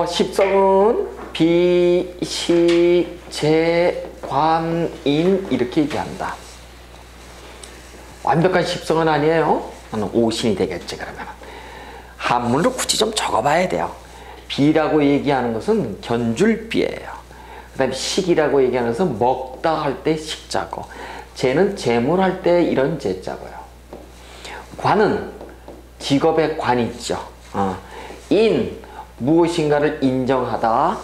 십성은 비식재관인 이렇게 얘기한다. 완벽한 십성은 아니에요. 오신이 되겠지. 그러면 한문으로 굳이 좀 적어봐야 돼요. 비라고 얘기하는 것은 견줄비예요. 그 다음에 식이라고 얘기하는 것은 먹다 할 때 식자고, 재는 재물할 때 이런 재자고요. 관은 직업의 관 있죠. 인 무엇인가를 인정하다,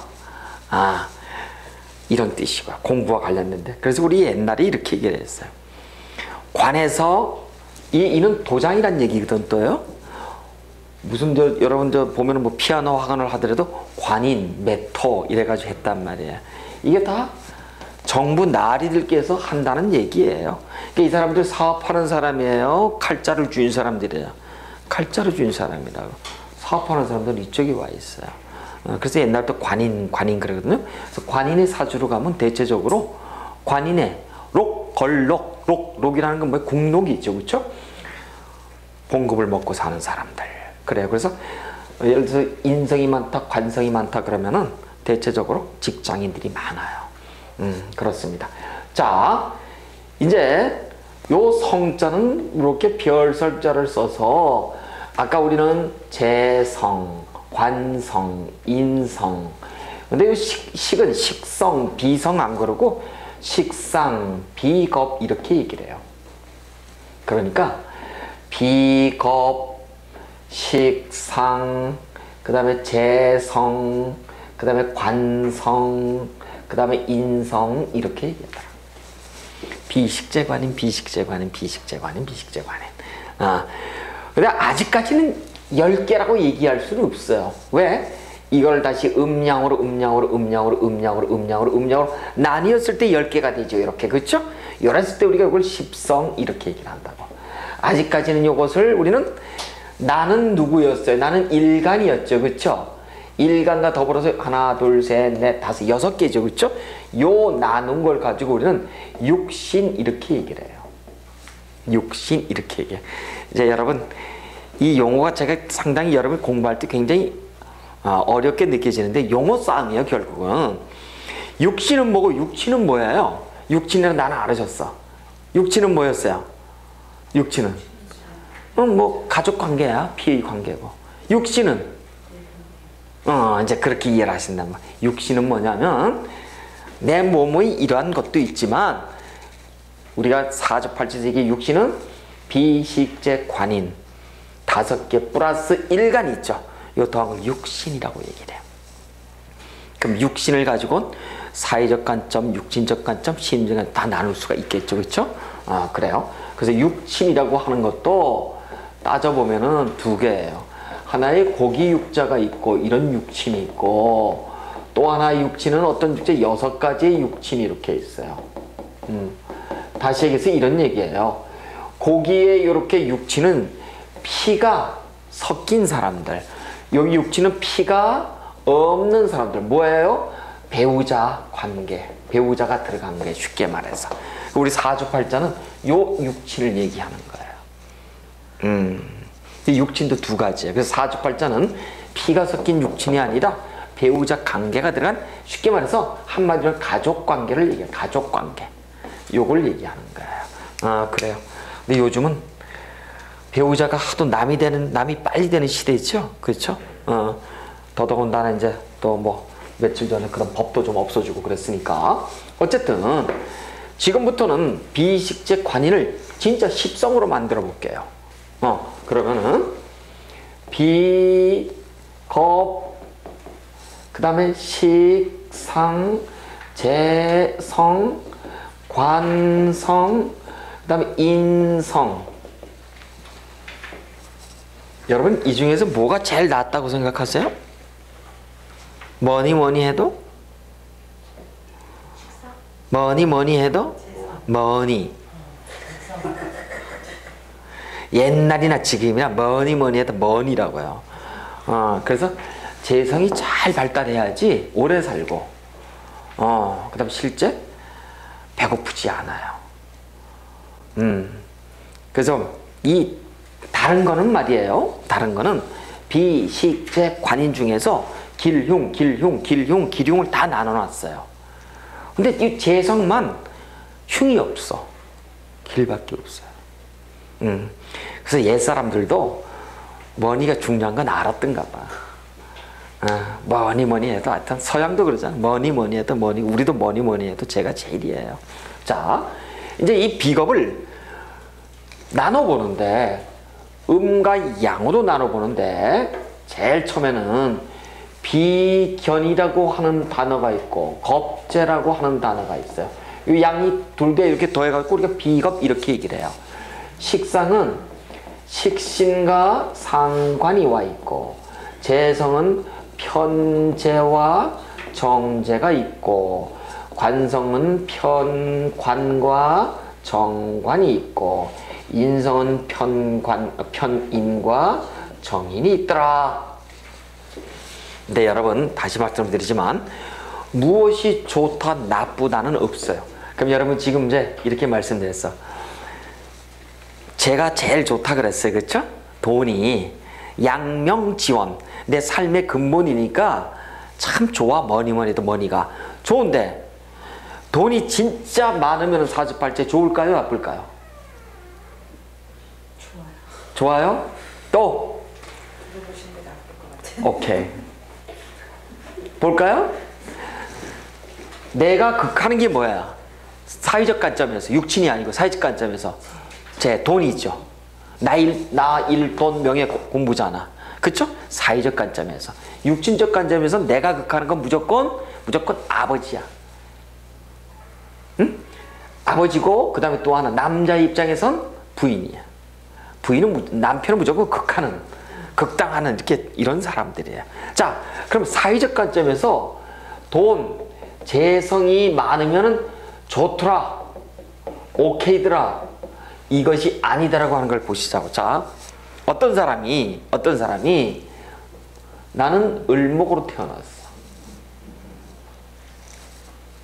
이런 뜻이고요. 공부와 관련된데, 그래서 우리 옛날에 이렇게 얘기를 했어요. 관에서 이는 도장이란 얘기거든. 또요 무슨 여러분 보면은 뭐 피아노 학원을 하더라도 관인 메토 이래가지고 했단 말이에요. 이게 다 정부 나리들께서 한다는 얘기예요. 그러니까 이 사람들 사업하는 사람이에요, 칼자를 쥐는 사람들이에요. 칼자를 쥐는 사람이라고. 사업하는 사람들은 이쪽에 와 있어요. 그래서 옛날부터 관인 그러거든요. 그래서 관인의 사주로 가면 대체적으로 관인의 록, 걸록, 록이라는 건 뭐 국록이 있죠, 그렇죠? 봉급을 먹고 사는 사람들. 그래요. 그래서 예를 들어서 인성이 많다, 관성이 많다 그러면은 대체적으로 직장인들이 많아요. 그렇습니다. 자, 이제 요 성자는 이렇게 별설자를 써서 아까 우리는 재성, 관성, 인성. 근데 이 식은 식성, 비성 안 그러고 식상, 비겁 이렇게 얘기를 해요. 그러니까 비겁, 식상, 그 다음에 재성, 그 다음에 관성, 그 다음에 인성 이렇게 얘기하더라. 비식재관인, 비식재관인, 비식재관인, 비식재관인. 근데 아직까지는 10개라고 얘기할 수는 없어요. 왜? 이걸 다시 음양으로 나뉘었을 때 10개가 되죠. 이렇게. 그렇죠? 열었을 때 우리가 이걸 십성 이렇게 얘기를 한다고. 아직까지는 이것을 우리는 나는 누구였어요? 나는 일간이었죠. 그렇죠? 일간과 더불어서 하나, 둘, 셋, 넷, 다섯, 6개죠. 그렇죠? 요 나눈 걸 가지고 우리는 육신 이렇게 얘기를 해요. 육신 이렇게 얘기해요. 이제 여러분 이 용어가 제가 상당히 여러분 공부할 때 굉장히 어렵게 느껴지는데 용어 싸움이에요. 결국은 육신은 뭐고 육친은 뭐예요? 육친이란 나는 알아줬어. 육친은 뭐였어요? 육친은 뭐 가족관계야. 피의 관계고. 육신은 이제 그렇게 이해를 하신단 말이에요. 육신은 뭐냐면 내 몸의 이러한 것도 있지만 우리가 사주팔찌세계 육신은 비식재 관인 5개 플러스 일간이 있죠. 요 더한 육신이라고 얘기를 해요. 그럼 육신을 가지고는 사회적 관점, 육신적 관점, 심리적 관점 다 나눌 수가 있겠죠. 그렇죠? 그래요. 그래서 육신이라고 하는 것도 따져보면은 2개예요. 하나의 고기 육자가 있고 이런 육친이 있고 또 하나의 육친은 어떤 육자 6가지의 육친이 이렇게 있어요. 다시 얘기해서 이런 얘기예요. 고기의 이렇게 육친은 피가 섞인 사람들, 여기 육친은 피가 없는 사람들. 뭐예요? 배우자 관계, 배우자가 들어간 거예요. 쉽게 말해서 우리 사주팔자는 요 육친을 얘기하는 거예요. 육친도 2가지예요. 그래서 사주팔자는 피가 섞인 육친이 아니라 배우자 관계가 들어간, 쉽게 말해서 한마디로 가족관계를 얘기해요. 가족관계. 요걸 얘기하는 거예요. 그래요. 근데 요즘은 배우자가 하도 남이 빨리 되는 시대죠. 그렇죠? 더더군다나 이제 또 뭐 며칠 전에 그런 법도 좀 없어지고 그랬으니까. 어쨌든 지금부터는 비식재 관인을 진짜 십성으로 만들어 볼게요. 그러면은 비겁, 그 다음에 식상, 재성, 관성, 그 다음에 인성. 여러분 이 중에서 뭐가 제일 낫다고 생각하세요? 뭐니 해도? 뭐니 해도? 뭐니. 옛날이나 지금이나 뭐니 해도 뭐니라고요. 그래서 재성이 잘 발달해야지 오래 살고, 그 다음 실제 배고프지 않아요. 그래서 이 다른 거는 말이에요. 다른 거는 비식재 관인 중에서 길흉, 길흉, 길흉, 기흉을 다 나눠놨어요. 근데 이 재성만 흉이 없어. 길밖에 없어요. 그래서 옛사람들도 머니가 중요한 건 알았던가 봐. 뭐니 해도 하여튼 서양도 그러잖아. 뭐니 해도 머니, 우리도 뭐니 해도 제가 제일이에요. 자, 이제 이 비겁을 나눠보는데 음과 양으로 나눠보는데 제일 처음에는 비견이라고 하는 단어가 있고 겁재라고 하는 단어가 있어요. 이 양이 둘 개 이렇게 더해갖고 우리가 비겁 이렇게 얘기를 해요. 식상은 식신과 상관이 와 있고 재성은 편재와 정재가 있고 관성은 편관과 정관이 있고 인성은 편인과 정인이 있더라. 근데 여러분 다시 말씀드리지만 무엇이 좋다 나쁘다는 없어요. 그럼 여러분 지금 이제 이렇게 말씀드렸어. 제가 제일 좋다 그랬어요. 그렇죠? 돈이 양명지원 내 삶의 근본이니까 참 좋아. 뭐니 해도 머니가 좋은데 돈이 진짜 많으면 사주팔자 좋을까요? 나쁠까요? 좋아요. 좋아요? 또? 들어보신 게 나쁠 것 같아요. 오케이. 볼까요? 내가 극하는 게 뭐야? 사회적 관점에서, 육친이 아니고 사회적 관점에서 제 돈이죠. 나 일, 돈, 명예, 공부잖아. 그쵸? 사회적 관점에서. 육친적 관점에서 내가 극하는 건 무조건 아버지야. 응? 아버지고 그 다음에 또 하나 남자 입장에선 부인이야. 부인은 남편은 무조건 극하는, 극당하는 이런 사람들이에요. 자, 그럼 사회적 관점에서 돈, 재성이 많으면 좋더라, 오케이더라, 이것이 아니다라고 하는 걸 보시자고. 자, 어떤 사람이 나는 을목으로 태어났어.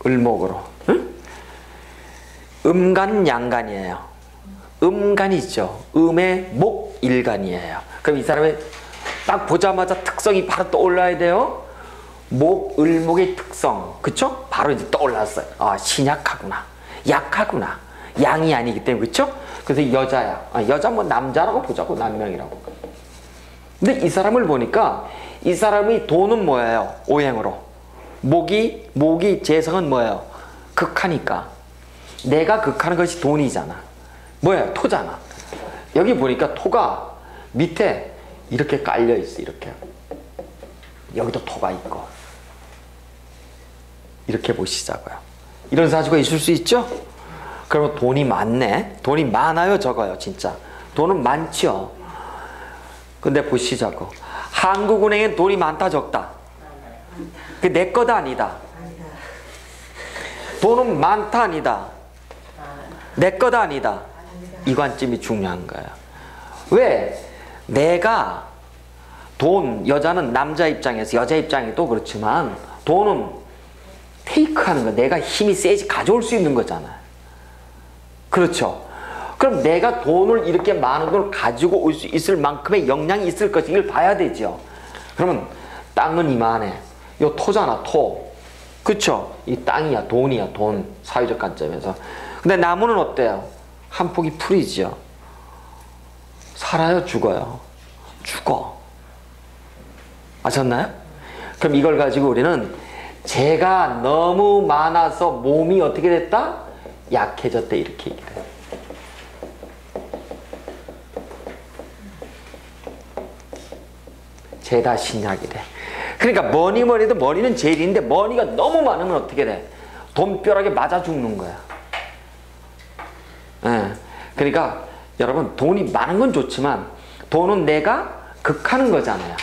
을목으로. 응? 음간 양간이에요. 음간이죠. 음의 목 일간이에요. 그럼 이 사람의 딱 보자마자 특성이 바로 떠올라야 돼요. 목, 을목의 특성. 그쵸? 바로 이제 떠올랐어요. 아, 신약하구나. 약하구나. 양이 아니기 때문에. 그쵸? 그래서 여자야. 여자 뭐 남자라고 보자고. 남명이라고. 근데 이 사람을 보니까 이 사람의 돈은 뭐예요? 오행으로. 목이 재성은 뭐예요? 극하니까. 내가 극하는 것이 돈이잖아. 뭐예요? 토잖아. 여기 보니까 토가 밑에 이렇게 깔려 있어. 이렇게. 여기도 토가 있고. 이렇게 보시자고요. 이런 사주가 있을 수 있죠? 그러면 돈이 많네. 돈이 많아요, 적어요, 진짜. 돈은 많죠. 근데 보시자고. 한국은행엔 돈이 많다, 적다? 그 내 거다, 아니다? 돈은 많다, 아니다? 내 거다, 아니다? 이 관점이 중요한 거예요. 왜? 내가 돈, 여자는 남자 입장에서, 여자 입장에도 그렇지만 돈은 테이크하는 거, 내가 힘이 세지 가져올 수 있는 거잖아요. 그렇죠? 그럼 내가 돈을 이렇게 많은 걸 가지고 올 수 있을 만큼의 역량이 있을 것이 이걸 봐야 되죠. 그러면 땅은 이만해. 요 토잖아, 토. 그쵸? 이 땅이야, 돈이야, 돈. 사회적 관점에서. 근데 나무는 어때요? 한 폭이 풀이죠. 살아요, 죽어요? 죽어. 아셨나요? 그럼 이걸 가지고 우리는 재가 너무 많아서 몸이 어떻게 됐다? 약해졌다, 이렇게 얘기를 해요. 재다 신약이래. 그러니까 뭐니 해도 머리는 제일인데 머리가 너무 많으면 어떻게 돼? 돈벼락에 맞아 죽는 거야. 예. 그러니까 여러분 돈이 많은 건 좋지만 돈은 내가 극하는 거잖아요.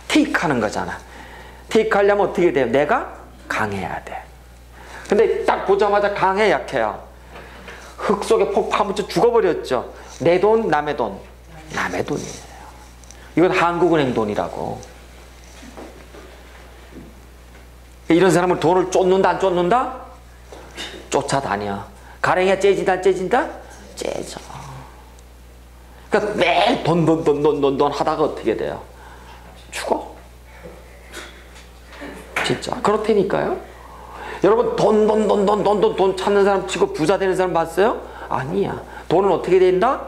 테이크하는 거잖아. 테이크하려면 어떻게 돼요? 내가 강해야 돼. 근데 딱 보자마자 강해, 약해요? 흙 속에 폭 파묻혀 죽어버렸죠. 내 돈, 남의 돈. 남의 돈이에요. 이건 한국은행 돈이라고. 이런 사람은 돈을 쫓는다, 안 쫓는다? 쫓아다녀. 가랭이가 째진다, 안 째진다? 째져. 그러니까 매일 돈 하다가 어떻게 돼요? 죽어. 진짜 그렇다니까요. 여러분 돈 찾는 사람 치고 부자 되는 사람 봤어요? 아니야. 돈은 어떻게 된다?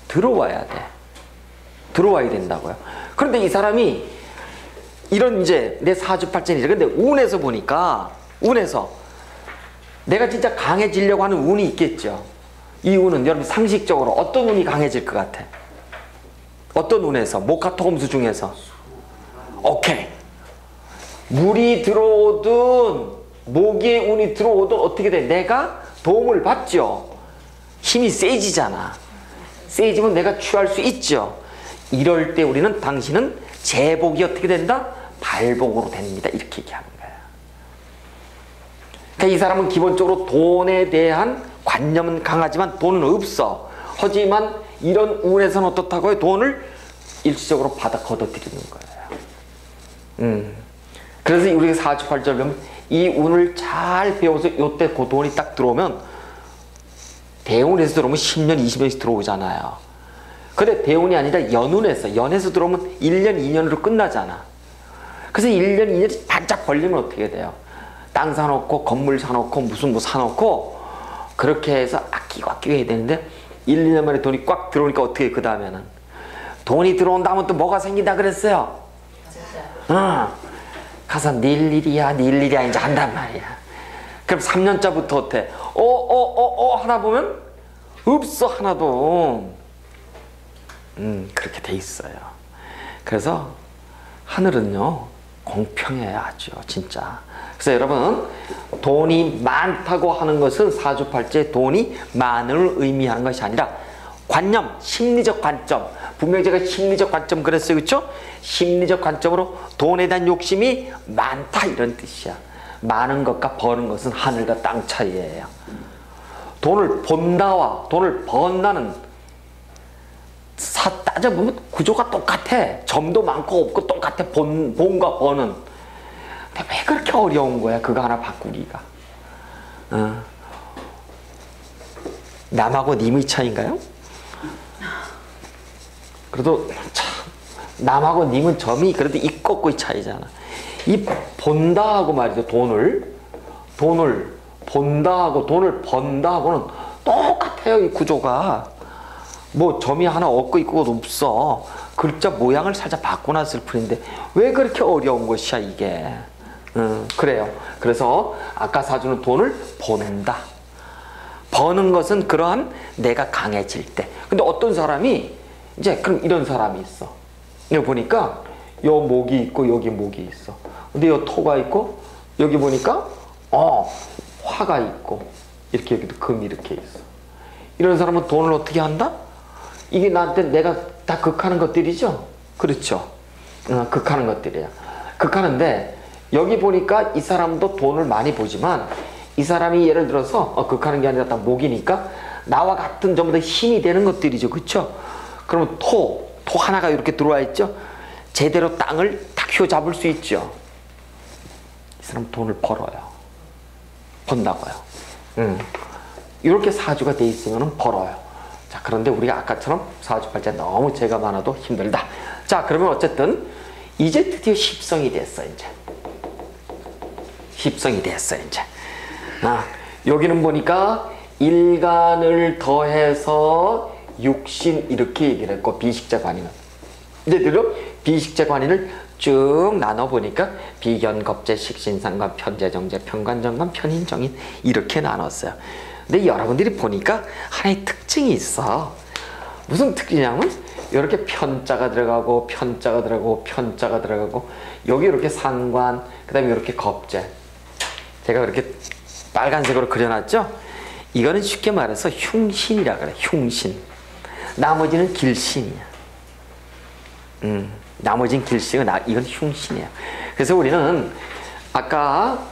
들어와야 돼. 들어와야 된다고요. 그런데 이 사람이 이런 이제 내 사주팔전이래. 근데 운에서 보니까 운에서 내가 진짜 강해지려고 하는 운이 있겠죠. 이 운은 여러분 상식적으로 어떤 운이 강해질 것 같아? 어떤 운에서? 목화토금수 중에서 오케이. 물이 들어오든 모기의 운이 들어오든 어떻게 돼? 내가 도움을 받죠. 힘이 세지잖아. 세지면 내가 취할 수 있죠. 이럴 때 우리는 당신은 제복이 어떻게 된다? 발복으로 됩니다. 이렇게 얘기하는 거야. 그러니까 이 사람은 기본적으로 돈에 대한 관념은 강하지만 돈은 없어. 하지만 이런 운에서는 어떻다고요? 돈을 일시적으로 받아 걷어들이는 거예요. 그래서 우리가 사주팔절 보면 이 운을 잘 배워서 이때 그 돈이 딱 들어오면 대운에서 들어오면 10년, 20년씩 들어오잖아요. 근데 대운이 아니라 연에서 들어오면 1년, 2년으로 끝나잖아. 그래서 1년, 2년이 반짝 벌리면 어떻게 돼요? 땅 사놓고 건물 사놓고 무슨 뭐 사놓고 그렇게 해서 아끼고 해야 되는데 1, 2년 만에 돈이 꽉 들어오니까 어떻게 그 다음에는 돈이 들어온다 하면 또 뭐가 생긴다 그랬어요? 가서 닐 일이야 이제 한단 말이야. 그럼 3년차부터 어때? 하나 보면 없어 하나도. 그렇게 돼 있어요. 그래서 하늘은요 공평해요 아주 진짜. 그래서 여러분 돈이 많다고 하는 것은 사주팔자에 돈이 많음을 의미하는 것이 아니라 관념, 심리적 관점. 분명히 제가 심리적 관점 그랬어요. 그렇죠? 심리적 관점으로 돈에 대한 욕심이 많다 이런 뜻이야. 많은 것과 버는 것은 하늘과 땅 차이예요. 돈을 본다와 돈을 번다는 따져보면 구조가 똑같아. 점도 많고 없고 똑같아. 본과 버는. 근데 왜 그렇게 어려운 거야 그거 하나 바꾸기가. 남하고 님의 차이인가요? 그래도 참 남하고 님은 점이 그래도 있고 없고의 차이잖아. 이 본다 하고 말이죠. 돈을 본다 하고 돈을 번다 하고는 똑같아요. 이 구조가. 뭐 점이 하나 없고 있고 없어. 글자 모양을 살짝 바꿔놨을 뿐인데 왜 그렇게 어려운 것이야 이게. 그래요. 그래서 아까 사주는 돈을 본다. 버는 것은 그러한 내가 강해질 때. 근데 어떤 사람이 이제 그럼 이런 사람이 있어. 여기 보니까 요 목이 있고 여기 목이 있어. 근데 요 토가 있고 여기 보니까 화가 있고 이렇게 여기도 금이 이렇게 있어. 이런 사람은 돈을 어떻게 한다? 이게 나한테 내가 다 극하는 것들이죠? 그렇죠. 극하는 것들이야. 극하는데 여기 보니까 이 사람도 돈을 많이 보지만 이 사람이 예를 들어서 극하는 게 아니라 딱 목이니까 나와 같은 전부 다 힘이 되는 것들이죠. 그렇죠? 그러면 토 하나가 이렇게 들어와 있죠? 제대로 땅을 딱 휘어잡을 수 있죠. 이 사람 돈을 벌어요. 번다고요. 이렇게 사주가 돼 있으면 벌어요. 자, 그런데 우리가 아까처럼 사주팔자 너무 죄가 많아도 힘들다. 자, 그러면 어쨌든 이제 드디어 십성이 됐어. 이제 십성이 됐어. 이제 여기는 보니까 일간을 더해서 육신 이렇게 얘기를 했고 비식자 관인은 이제 들어 비식자 관인을 쭉 나눠보니까 비견, 겁재, 식신상관, 편재, 정재, 편관정관, 편인정인 이렇게 나눴어요. 근데 여러분들이 보니까 하나의 특징이 있어. 무슨 특징이냐면 이렇게 편자가 들어가고 편자가 들어가고 편자가 들어가고 여기 이렇게 상관, 그 다음에 이렇게 겁재. 제가 이렇게 빨간색으로 그려놨죠? 이거는 쉽게 말해서 흉신이라 그래. 흉신. 나머지는 길신이야. 나머지는 길신이고 이건 흉신이야. 그래서 우리는 아까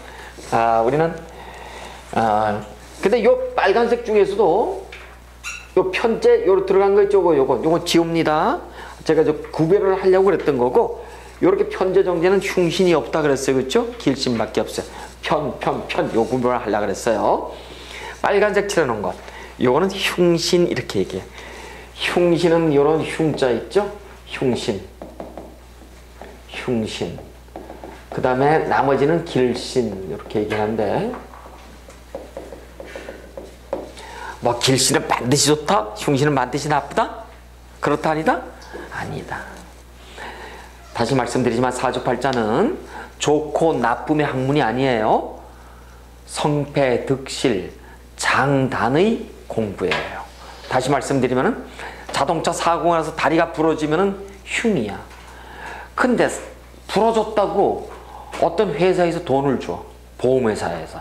근데 요 빨간색 중에서도 요 편재 요로 들어간 거 있죠? 요거 지웁니다. 제가 저 구별을 하려고 그랬던 거고 요렇게 편재 정제는 흉신이 없다 그랬어요. 그렇죠? 길신밖에 없어요. 요 구별을 하려고 그랬어요. 빨간색 칠해놓은 것 요거는 흉신 이렇게 얘기해. 흉신은 요런 흉자 있죠? 흉신 그 다음에 나머지는 길신 이렇게 얘기하는데, 뭐 길신은 반드시 좋다? 흉신은 반드시 나쁘다? 그렇다 아니다? 아니다. 다시 말씀드리지만 사주팔자는 좋고 나쁨의 학문이 아니에요. 성패, 득실, 장단의 공부예요. 다시 말씀드리면 자동차 사고가 나서 다리가 부러지면 흉이야. 근데 부러졌다고 어떤 회사에서 돈을 줘. 보험회사에서.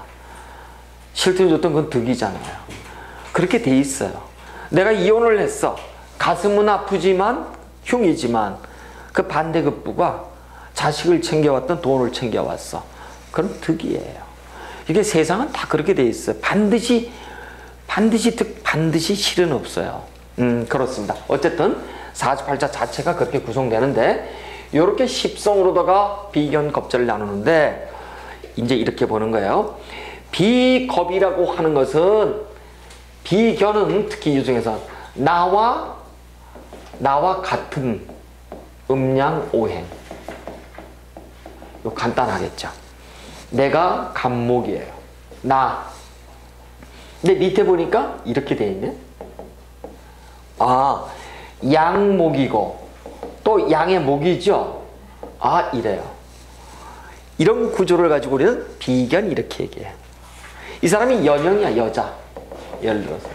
실제로 줬던 건 득이잖아요. 그렇게 돼 있어요. 내가 이혼을 했어. 가슴은 아프지만 흉이지만 그 반대급부가 자식을 챙겨왔던 돈을 챙겨왔어. 그럼 득이에요. 이게 세상은 다 그렇게 돼 있어요. 반드시 득, 반드시 실은 없어요. 그렇습니다. 어쨌든 사주팔자 자체가 그렇게 구성되는데, 이렇게 십성으로다가 비견 겁재를 나누는데, 이제 이렇게 보는 거예요. 비겁이라고 하는 것은, 비견은 특히 이 중에서 나와 같은 음양 오행. 이거 간단하겠죠. 내가 간목이에요. 근데 밑에 보니까 이렇게 돼 있네. 아, 양목이고 또 양의 목이죠. 아, 이래요. 이런 구조를 가지고 우리는 비견 이렇게 얘기해요. 이 사람이 연형이야, 여자. 예를 들어서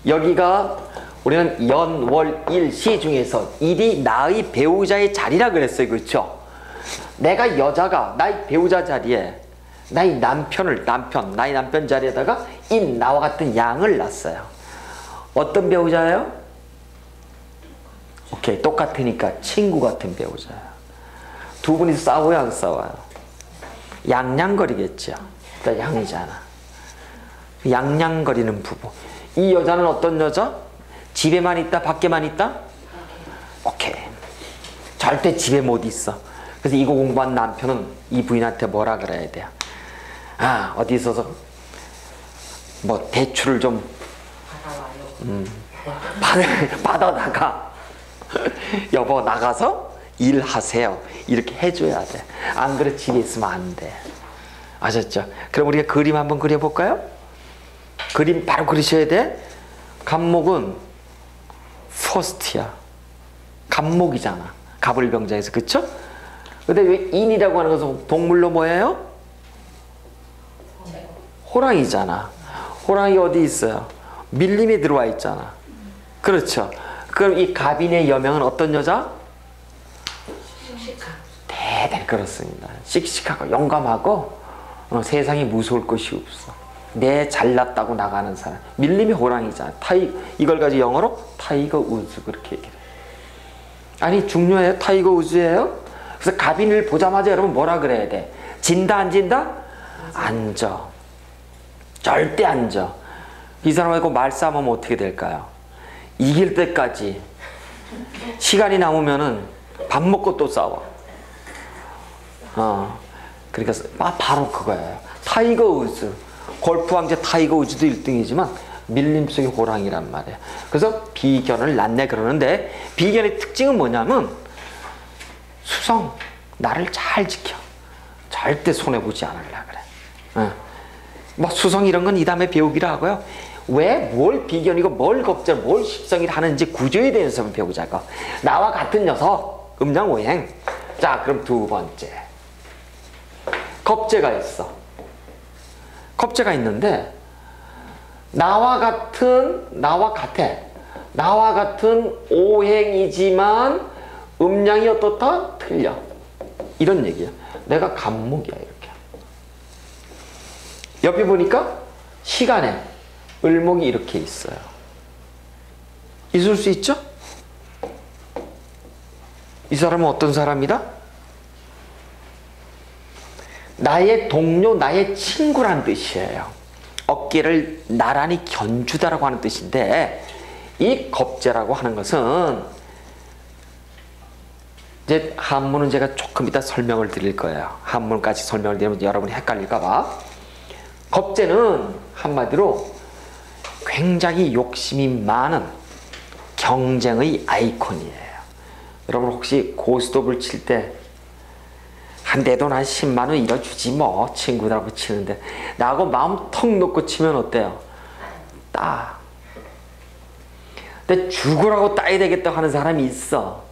여기가 우리는 연, 월, 일, 시 중에서 일이 나의 배우자의 자리라 그랬어요. 그렇죠? 내가 여자가 나의 배우자 자리에 나의 남편 자리에다가 나와 같은 양을 놨어요. 어떤 배우자예요? 오케이, 똑같으니까 친구 같은 배우자예요. 두 분이 싸워요, 안 싸워요? 양양거리겠죠. 나 양이잖아. 양양거리는 부부. 이 여자는 어떤 여자? 집에만 있다, 밖에만 있다? 오케이. 절대 집에 못 있어. 그래서 이거 공부한 남편은 이 부인한테 뭐라 그래야 돼요? 아, 어디 있어서 뭐 대출을 좀 받아나가. 여보, 나가서 일하세요. 이렇게 해줘야 돼. 안 그래 집에 있으면 안 돼. 아셨죠? 그럼 우리가 그림 한번 그려볼까요? 그림 바로 그리셔야 돼. 간목은 퍼스트야. 간목이잖아. 갑을병자에서. 그쵸? 근데 왜 인이라고 하는 것은 동물로 뭐예요? 호랑이잖아. 호랑이 어디 있어요? 밀림에 들어와 있잖아. 그렇죠. 그럼 이 갑인의 여명은 어떤 여자? 대단히 그렇습니다. 씩씩하고 용감하고 세상에 무서울 것이 없어. 내 잘났다고 나가는 사람. 밀림이 호랑이잖아. 이걸 가지고 영어로 타이거 우즈 그렇게 얘기해요. 아니 중요해요. 타이거 우즈예요. 그래서 갑인을 보자마자 여러분 뭐라 그래야 돼? 진다 안 진다? 앉아. 절대 앉아. 이 사람하고 말싸움하면 어떻게 될까요? 이길 때까지 시간이 남으면은 밥 먹고 또 싸워. 그러니까 바로 그거예요. 타이거 우즈. 골프 왕제 타이거 우즈도 1등이지만 밀림 속의 호랑이란 말이에요. 그래서 비견을 낳네 그러는데, 비견의 특징은 뭐냐면 수성, 나를 잘 지켜. 절대 손해보지 않으려 그래. 뭐 수성 이런 건 이 다음에 배우기로 하고요. 왜 뭘 비견이고 뭘 겁재, 뭘 십성이 하는지 구조에 대해서 배우자고. 나와 같은 녀석, 음양오행. 자, 그럼 두 번째. 겁재가 있어. 겁재가 있는데 나와 같은 오행이지만 음양이 어떻다? 틀려. 이런 얘기야. 내가 간목이야 이렇게. 옆에 보니까 시간에 을목이 이렇게 있어요. 있을 수 있죠? 이 사람은 어떤 사람이다? 나의 동료, 나의 친구란 뜻이에요. 어깨를 나란히 견주다라고 하는 뜻인데, 이 겁재라고 하는 것은 이제 한문은 제가 조금 이따 설명을 드릴 거예요. 한문까지 설명을 드리면 여러분이 헷갈릴까봐. 겁재는 한마디로 굉장히 욕심이 많은 경쟁의 아이콘이에요. 여러분 혹시 고스톱을 칠 때 내 돈 한 10만 원 잃어주지 뭐 친구들하고 치는데 나하고 마음 턱 놓고 치면 어때요? 따. 근데 죽으라고 따야 되겠다 하는 사람이 있어.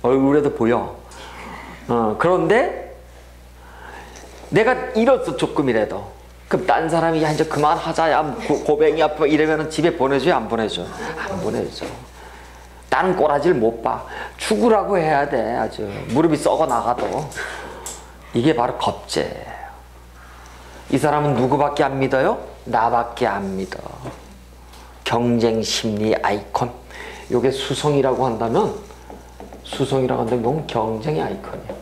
얼굴에도 보여. 그런데 내가 잃었어 조금이라도. 그럼 딴 사람이 야 이제 그만하자 야 고백이 아파 이러면 집에 보내줘요 안 보내줘? 안 보내줘. 나는 꼬라지를 못 봐. 죽으라고 해야 돼. 아주 무릎이 썩어 나가도. 이게 바로 겁제예요. 이 사람은 누구밖에 안 믿어요? 나밖에 안 믿어. 경쟁 심리 아이콘. 요게 수성이라고 한다면 이건 경쟁의 아이콘이에요.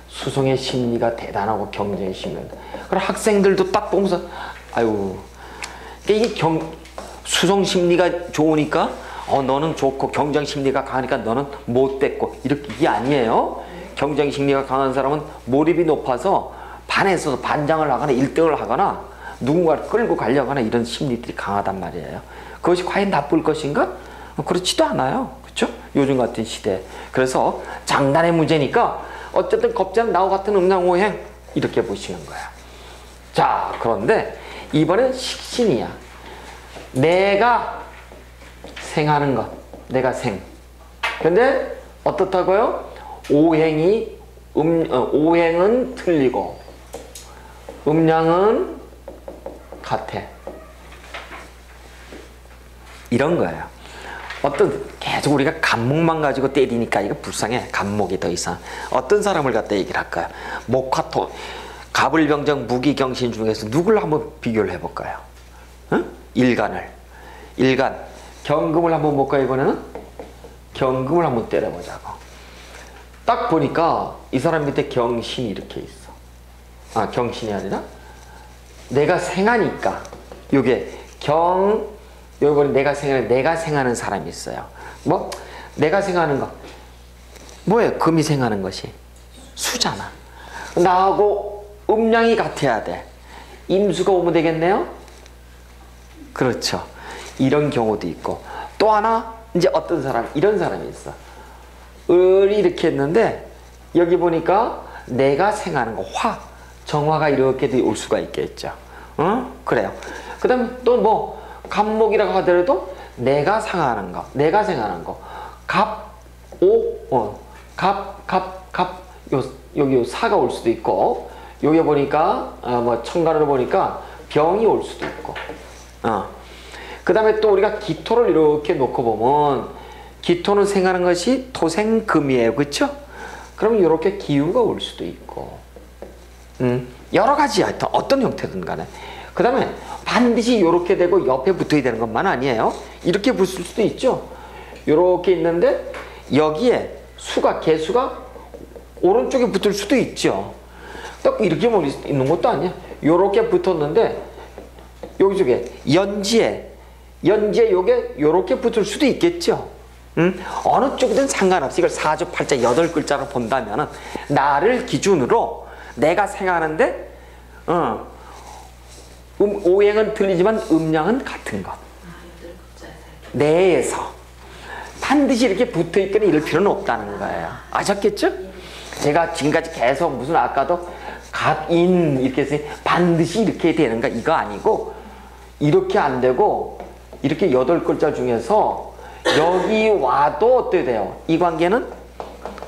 수성의 심리가 대단하고 경쟁의 심리다. 그럼 학생들도 딱 보면서 아유 이게 수성 심리가 좋으니까 너는 좋고 경쟁 심리가 강하니까 너는 못됐고 이게 아니에요. 경쟁 심리가 강한 사람은 몰입이 높아서 반에서 반장을 하거나 1등을 하거나 누군가를 끌고 가려거나 이런 심리들이 강하단 말이에요. 그것이 과연 나쁠 것인가? 그렇지도 않아요. 그렇죠? 요즘 같은 시대에. 그래서 장단의 문제니까 어쨌든 겁자는 나와 같은 음양오행 이렇게 보시는 거야. 자, 그런데 이번엔 식신이야. 내가 생하는 것. 내가 생. 근데 어떻다고요? 오행은 틀리고 음양은 같아. 이런 거예요. 계속 우리가 간목만 가지고 때리니까 이거 불쌍해. 간목이 더 이상. 어떤 사람을 갖다 얘기를 할까요? 목화토, 갑을병정, 무기경신 중에서 누굴 한번 비교를 해볼까요? 응? 일간. 경금을 한번 볼까요, 이번에는? 경금을 한번 때려보자고. 딱 보니까 이 사람 밑에 경신이 이렇게 있어. 경신이 아니라 내가 생하니까 요게 요번에 내가 생하는 사람이 있어요. 뭐? 내가 생하는 거. 뭐예요? 금이 생하는 것이? 수잖아. 나하고 음양이 같아야 돼. 임수가 오면 되겠네요? 그렇죠. 이런 경우도 있고. 또 하나, 이제 어떤 사람, 이런 사람이 있어. 을이 이렇게 했는데, 여기 보니까 내가 생하는 거, 정화가 이렇게도 올 수가 있겠죠. 그래요. 그 다음에 또 뭐, 갑목이라고 하더라도 내가 생하는 거. 여기 사가 올 수도 있고, 여기 보니까, 천간으로 보니까 병이 올 수도 있고. 그 다음에 또 우리가 기토를 이렇게 놓고 보면, 기토는 생하는 것이 토생금이에요. 그쵸? 그럼 이렇게 기후가 올 수도 있고. 여러 가지 하여튼 어떤 형태든 간에. 그 다음에 반드시 이렇게 되고 옆에 붙어야 되는 것만 아니에요. 이렇게 붙을 수도 있죠. 이렇게 있는데 여기에 개수가 오른쪽에 붙을 수도 있죠. 딱 이렇게 있는 것도 아니야. 이렇게 붙었는데 여기 쪽에 연지에 요게 이렇게 붙을 수도 있겠죠. 어느 쪽이든 상관없이 이걸 4조 8자 8글자로 본다면은 나를 기준으로 내가 생각하는데 오행은 틀리지만 음양은 같은 것. 내에서 반드시 이렇게 붙어있거나 이럴 필요는 없다는 거예요. 아셨겠죠? 제가 지금까지 계속 무슨 아까도 갑인 이렇게 해서 반드시 이렇게 되는가 이거 아니고 이렇게 안 되고 이렇게 8글자 중에서 여기 와도 어떻게 돼요? 이 관계는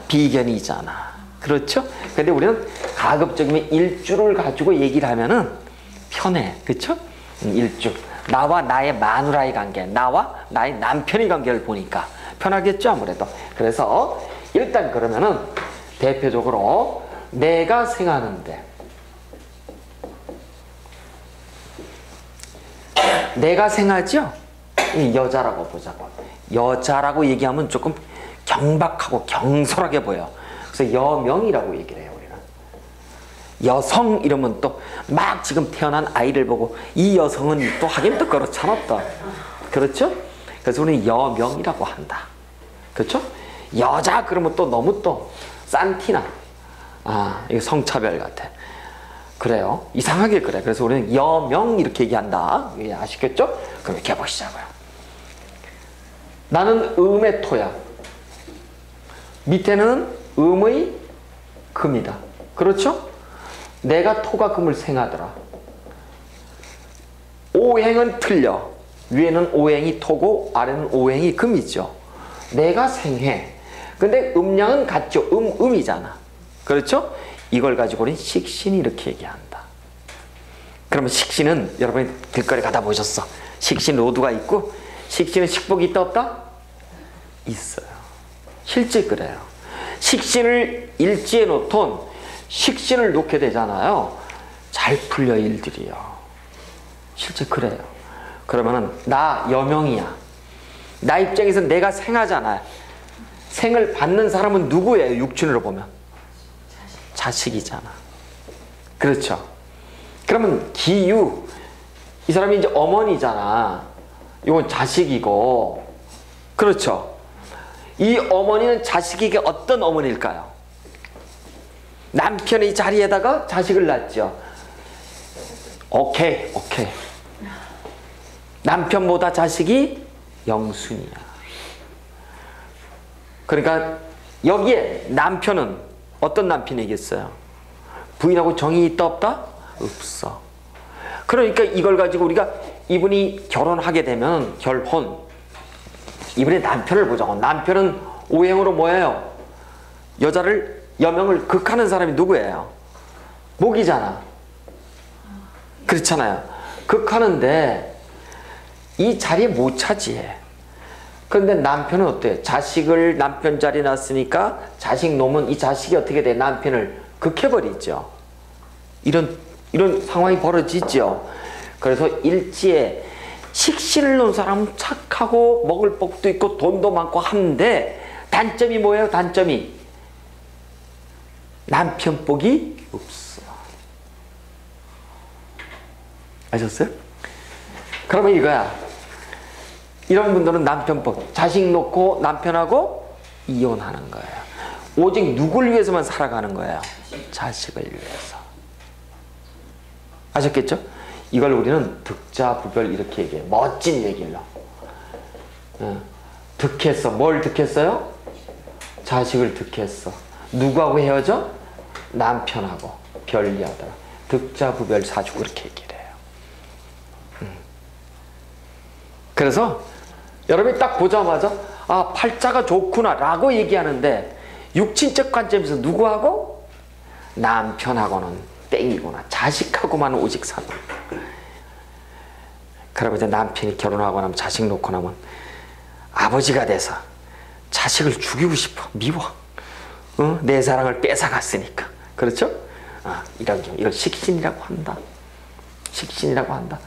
비견이잖아. 그렇죠? 근데 우리는 가급적이면 일주를 가지고 얘기를 하면은 편해. 그렇죠? 일주. 나와 나의 마누라의 관계, 나와 나의 남편의 관계를 보니까 편하겠죠, 아무래도. 그래서 일단 그러면은 대표적으로 내가 생하는데 내가 생하죠? 이 여자라고 보자고. 여자라고 얘기하면 조금 경박하고 경솔하게 보여. 그래서 여명이라고 얘기를 해요, 우리는. 여성 이러면 또 막 지금 태어난 아이를 보고 이 여성은 또 하긴 또 그렇잖아 또. 그렇죠? 그래서 우리는 여명이라고 한다. 그렇죠? 여자 그러면 또 너무 또 싼티나. 이거 성차별 같아. 그래요. 이상하게 그래. 그래서 우리는 여명 이렇게 얘기한다. 아시겠죠? 그럼 이렇게 해보시자고요. 나는 음의 토야. 밑에는 음의 금이다. 그렇죠? 내가 토가 금을 생하더라. 오행은 틀려. 위에는 오행이 토고 아래는 오행이 금이죠. 내가 생해. 근데 음양은 같죠. 음이잖아. 그렇죠? 이걸 가지고 우리는 식신이 이렇게 얘기한다. 그러면 식신은 여러분이 길거리 가다 보셨어. 식신 로드가 있고 식신은 식복이 있다 없다? 있어요. 실제 그래요. 식신을 일지에 놓던 식신을 놓게 되잖아요. 잘 풀려 일들이요. 실제 그래요. 그러면은 나 여명이야. 나 입장에서 내가 생하잖아요. 생을 받는 사람은 누구예요? 육친으로 보면 자식이잖아. 그렇죠? 그러면 기유, 이 사람이 이제 어머니잖아. 이건 자식이고, 그렇죠? 이 어머니는 자식에게 어떤 어머니일까요? 남편이 자리에다가 자식을 낳죠. 오케이. 남편보다 자식이 영순이야. 그러니까 여기에 남편은 어떤 남편이겠어요? 부인하고 정이 있다 없다? 없어. 그러니까 이걸 가지고 우리가 이분이 결혼하게 되면 결혼, 이분의 남편을 보자고. 남편은 오행으로 뭐예요? 여명을 극하는 사람이 누구예요? 목이잖아. 그렇잖아요. 극하는데 이 자리에 못 차지해. 그런데 남편은 어때? 자식을 남편 자리에 놨으니까 자식 놓으면 이 자식이 어떻게 돼? 남편을 극해버리죠. 이런 상황이 벌어지죠. 그래서 일지에 식신을 놓은 사람은 착하고 먹을 복도 있고 돈도 많고 한데 단점이 뭐예요? 단점이 남편 복이 없어. 아셨어요? 그러면 이거야. 이런 분들은 남편 복, 자식 놓고 남편하고 이혼하는 거예요. 오직 누굴 위해서만 살아가는 거예요? 자식을 위해서. 아셨겠죠? 이걸 우리는 득자부별 이렇게 얘기해요. 멋진 얘기로. 득했어. 뭘 득했어요? 자식을 득했어. 누구하고 헤어져? 남편하고 별리하더라. 득자부별 사주고 이렇게 얘기를 해요. 그래서 여러분이 딱 보자마자 아 팔자가 좋구나 라고 얘기하는데 육친적 관점에서 누구하고? 남편하고는 땡이구나. 자식하고만 오직 사는. 그리고 이제 남편이 결혼하고 나면 자식 놓고 나면 아버지가 돼서 자식을 죽이고 싶어. 미워. 내 사랑을 뺏어갔으니까. 그렇죠? 이런 경우 이걸 식신이라고 한다. 식신이라고 한다.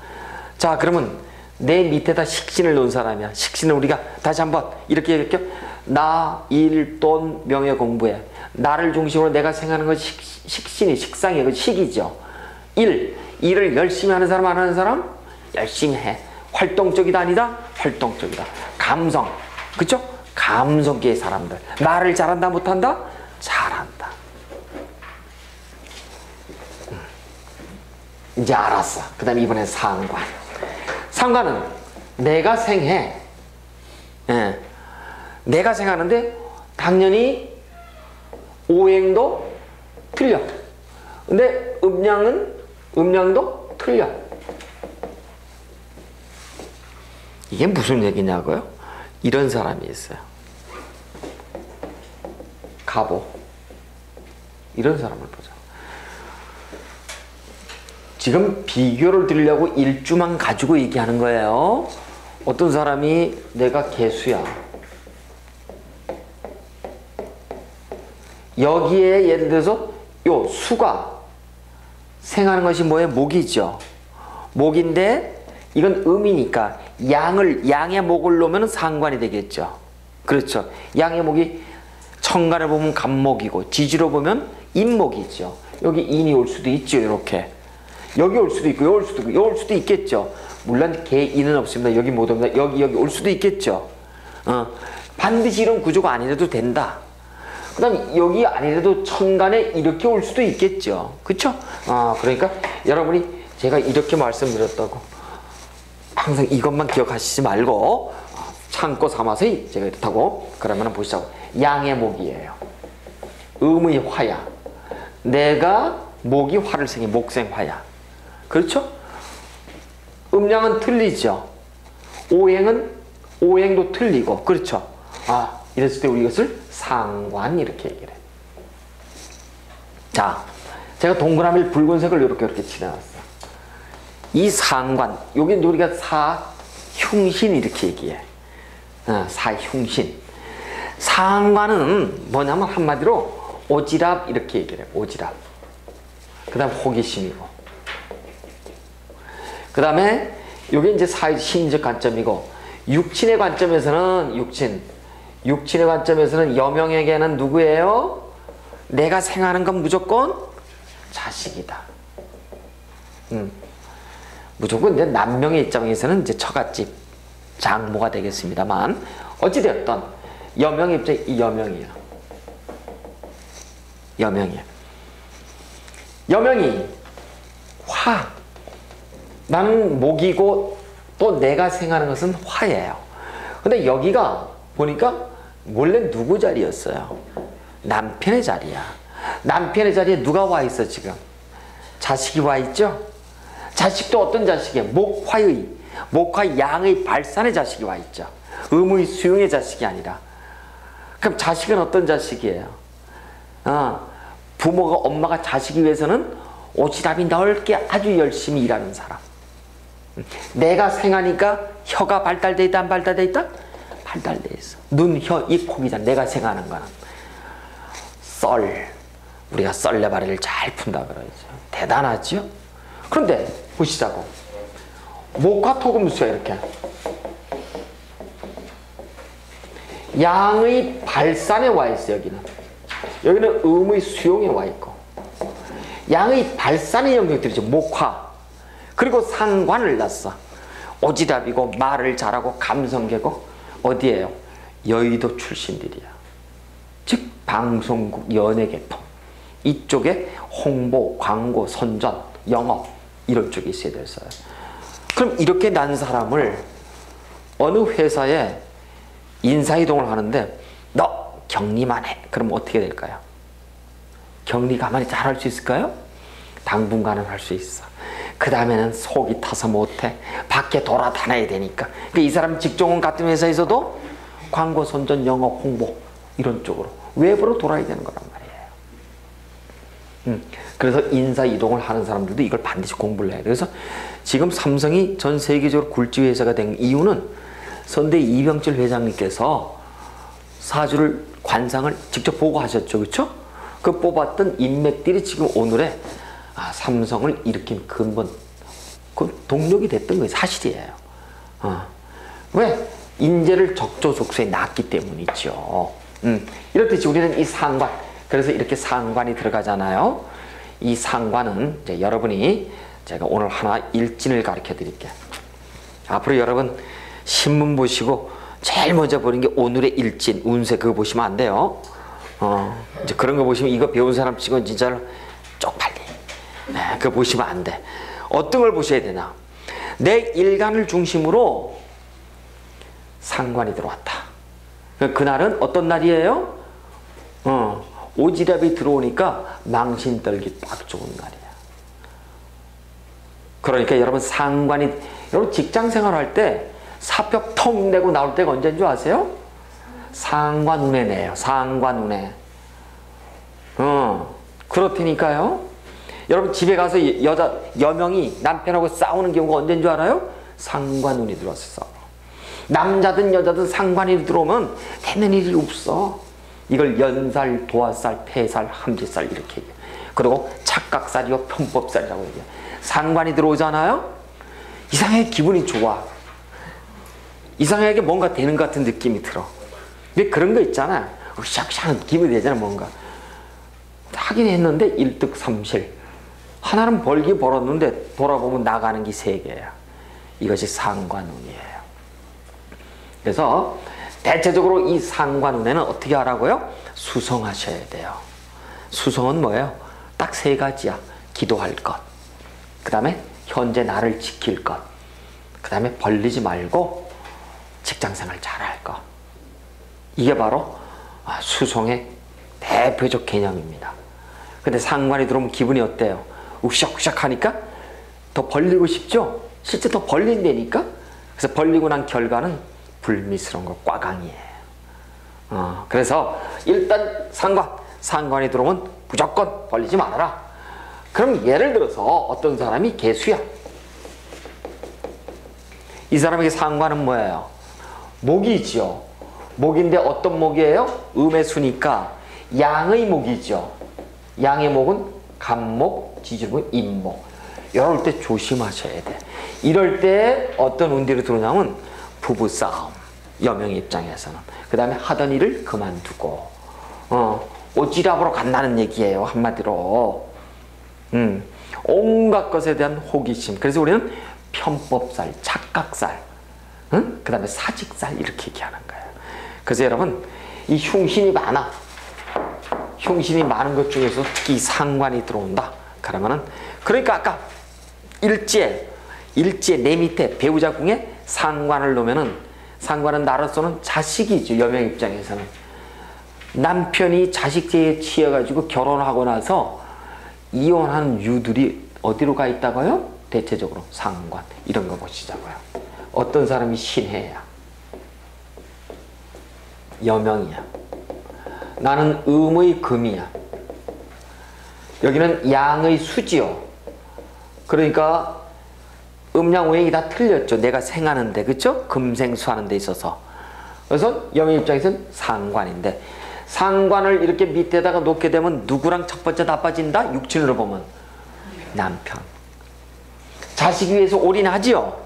자, 그러면 내 밑에다 식신을 놓은 사람이야. 식신을 우리가 다시 한번 이렇게 얘기할게요. 나, 일, 돈, 명예, 공부해. 나를 중심으로 내가 생각하는 건 식신이, 식상이, 그 식이죠. 일을 열심히 하는 사람, 안 하는 사람? 열심히 해. 활동적이다, 아니다? 활동적이다. 감성, 그쵸? 감성계의 사람들. 말을 잘한다, 못한다? 잘한다. 이제 알았어. 그 다음에 이번엔 상관. 상관은 내가 생해. 예. 내가 생하는데 당연히 오행도 틀려. 근데 음양도 틀려. 이게 무슨 얘기냐고요? 이런 사람이 있어요. 갑오. 이런 사람을 보자. 지금 비교를 드리려고 일주만 가지고 얘기하는 거예요. 어떤 사람이 내가 개수야. 여기에 예를 들어서 요 수가 생하는 것이 뭐예요? 목이죠. 목인데 이건 음이니까 양의 목을 놓으면 상관이 되겠죠. 그렇죠. 양의 목이 천간을 보면 간목이고 지지로 보면 인목이죠. 여기 인이 올 수도 있죠. 이렇게. 여기 올 수도 있고 여기 올 수도 있고 여기 올 수도 있겠죠. 물론 개 인은 없습니다. 여기 못 옵니다. 여기 올 수도 있겠죠. 반드시 이런 구조가 아니라도 된다. 그 다음에 여기 아니라도 천간에 이렇게 올 수도 있겠죠. 그쵸? 그러니까 여러분이 제가 이렇게 말씀드렸다고 항상 이것만 기억하시지 말고 참고 삼아서 제가 이렇다고 그러면 보시자고. 양의 목이에요. 음의 화야. 내가 목이 화를 생긴 목생화야. 그렇죠? 음량은 틀리죠. 오행도 틀리고. 그렇죠? 이랬을 때 우리 이것을 상관 이렇게 얘기를 해. 자, 제가 동그라미를 붉은색을 이렇게 칠해놨어. 이 상관, 여기 우리가 사흉신 이렇게 얘기해. 사흉신. 상관은 뭐냐면 한마디로 오지랖 이렇게 얘기를 해. 오지랖. 그 다음 호기심이고. 그 다음에 이게 이제 심리적 관점이고, 육친의 관점에서는 육친의 관점에서는 여명에게는 누구예요? 내가 생각하는 건 무조건 자식이다. 무조건 이제 남명의 입장에서는 이제 처갓집 장모가 되겠습니다만, 어찌되었던 여명의 입장이 이 여명이에요. 여명이 화. 나는 목이고 또 내가 생각하는 것은 화예요. 근데 여기가 보니까 원래 누구 자리였어요? 남편의 자리야. 남편의 자리에 누가 와 있어 지금? 자식이 와 있죠? 자식도 어떤 자식이에요? 목화 양의 발산의 자식이 와 있죠. 음의 수용의 자식이 아니라. 그럼 자식은 어떤 자식이에요? 부모가 엄마가 자식이 위해서는 오지랖이 넓게 아주 열심히 일하는 사람. 내가 생하니까 혀가 발달돼 있다 안 발달돼 있다? 발달돼 있어. 눈, 혀, 입, 코기잖아. 내가 생하는 거는. 우리가 썰레바리를 잘 푼다 그러죠. 대단하죠? 그런데 보시자고. 목화 토금수야 이렇게. 양의 발산에 와 있어 여기는. 여기는 음의 수용에 와 있고. 양의 발산의 영역들이죠. 목화. 그리고 상관을 낳았어. 오지랖이고 말을 잘하고 감성계고 어디에요? 여의도 출신들이야. 즉 방송국 연예계통 이쪽에 홍보, 광고, 선전, 영업 이런 쪽에 있어야 됐어요. 그럼 이렇게 난 사람을 어느 회사에 인사이동을 하는데 너 격리만 해. 그럼 어떻게 될까요? 격리 가만히 잘 할 수 있을까요? 당분간은 할 수 있어. 그 다음에는 속이 타서 못해. 밖에 돌아다녀야 되니까. 이 사람 직종은 같은 회사에서도 광고, 선전, 영업, 홍보 이런 쪽으로 외부로 돌아야 되는 거란 말이에요. 그래서 인사 이동을 하는 사람들도 이걸 반드시 공부를 해요. 그래서 지금 삼성이 전 세계적으로 굴지 회사가 된 이유는 선대 이병철 회장님께서 사주를 관상을 직접 보고 하셨죠. 그렇죠? 그 뽑았던 인맥들이 지금 오늘의 삼성을 일으킨 근본, 그 동력이 됐던 게 사실이에요. 왜? 인재를 적조적소에 낳기 때문이죠. 이렇듯이 우리는 이 상관, 그래서 이렇게 상관이 들어가잖아요. 이 상관은 이제 여러분이 제가 오늘 하나 일진을 가르쳐 드릴게요. 앞으로 여러분 신문 보시고 제일 먼저 보는 게 오늘의 일진, 운세 그거 보시면 안 돼요. 이제 그런 거 보시면 이거 배운 사람 치고는 진짜로 쪽팔리. 네, 그거 보시면 안 돼. 어떤 걸 보셔야 되나? 내 일간을 중심으로 상관이 들어왔다. 그날은 어떤 날이에요? 오지랖이 들어오니까 망신 떨기 딱 좋은 날이야. 그러니까 여러분 상관이, 여러분 직장 생활할 때 사표 통 내고 나올 때가 언제인 줄 아세요? 상관운에 내요. 상관운에. 그렇다니까요. 여러분 집에 가서 여명이 남편하고 싸우는 경우가 언제인 줄 알아요? 상관운이 들어와서 싸워. 남자든 여자든 상관이 들어오면 되는 일이 없어. 이걸 연살, 도화살, 폐살, 함지살 이렇게 얘기해. 그리고 착각살이요 편법살이라고 얘기해. 상관이 들어오잖아요. 이상하게 기분이 좋아. 이상하게 뭔가 되는 것 같은 느낌이 들어. 왜 그런 거 있잖아. 샥샥한 기분이 되잖아. 뭔가 하긴 했는데 일득삼실. 하나는 벌기 벌었는데 돌아보면 나가는 게 세 개야. 이것이 상관운이에요. 그래서 대체적으로 이 상관운에는 어떻게 하라고요? 수성하셔야 돼요. 수성은 뭐예요? 딱 세 가지야. 기도할 것, 그 다음에 현재 나를 지킬 것, 그 다음에 벌리지 말고 직장생활 잘할 것. 이게 바로 수성의 대표적 개념입니다. 근데 상관이 들어오면 기분이 어때요? 욱샥욱샥 하니까 더 벌리고 싶죠? 실제 더 벌린다니까? 그래서 벌리고 난 결과는 불미스러운 거 꽈강이에요. 그래서 일단 상관이 들어오면 무조건 벌리지 말아라. 그럼 예를 들어서 어떤 사람이 개수야. 이 사람에게 상관은 뭐예요? 목이죠. 목인데 어떤 목이에요? 음의 수니까 양의 목이죠. 양의 목은 간목, 지지목, 임목. 이럴 때 조심하셔야 돼. 이럴 때 어떤 운들이 들어오냐면 부부싸움, 여명 입장에서는. 그 다음에 하던 일을 그만두고 오지랖으로 간다는 얘기예요. 한마디로. 온갖 것에 대한 호기심. 그래서 우리는 편법살, 착각살, 그 다음에 사직살 이렇게 얘기하는 거예요. 그래서 여러분 이 흉신이 많아. 흉신이 많은 것 중에서 특히 상관이 들어온다. 그러면은 그러니까 아까 일지에 내 밑에 배우자 궁에 상관을 놓으면은 상관은 나로서는 자식이죠. 여명 입장에서는 남편이 자식제에 치여가지고 결혼하고 나서 이혼한 유들이 어디로 가 있다고요? 대체적으로 상관 이런 거 보시자고요. 어떤 사람이 신해야 여명이야. 나는 음의 금이야. 여기는 양의 수지요. 그러니까 음양오행이 다 틀렸죠. 내가 생하는데, 그쵸? 금생수 하는 데 있어서. 그래서 여명 입장에서는 상관인데, 상관을 이렇게 밑에다가 놓게 되면 누구랑 첫 번째 나빠진다? 육친으로 보면 남편. 자식 위해서 올인하지요.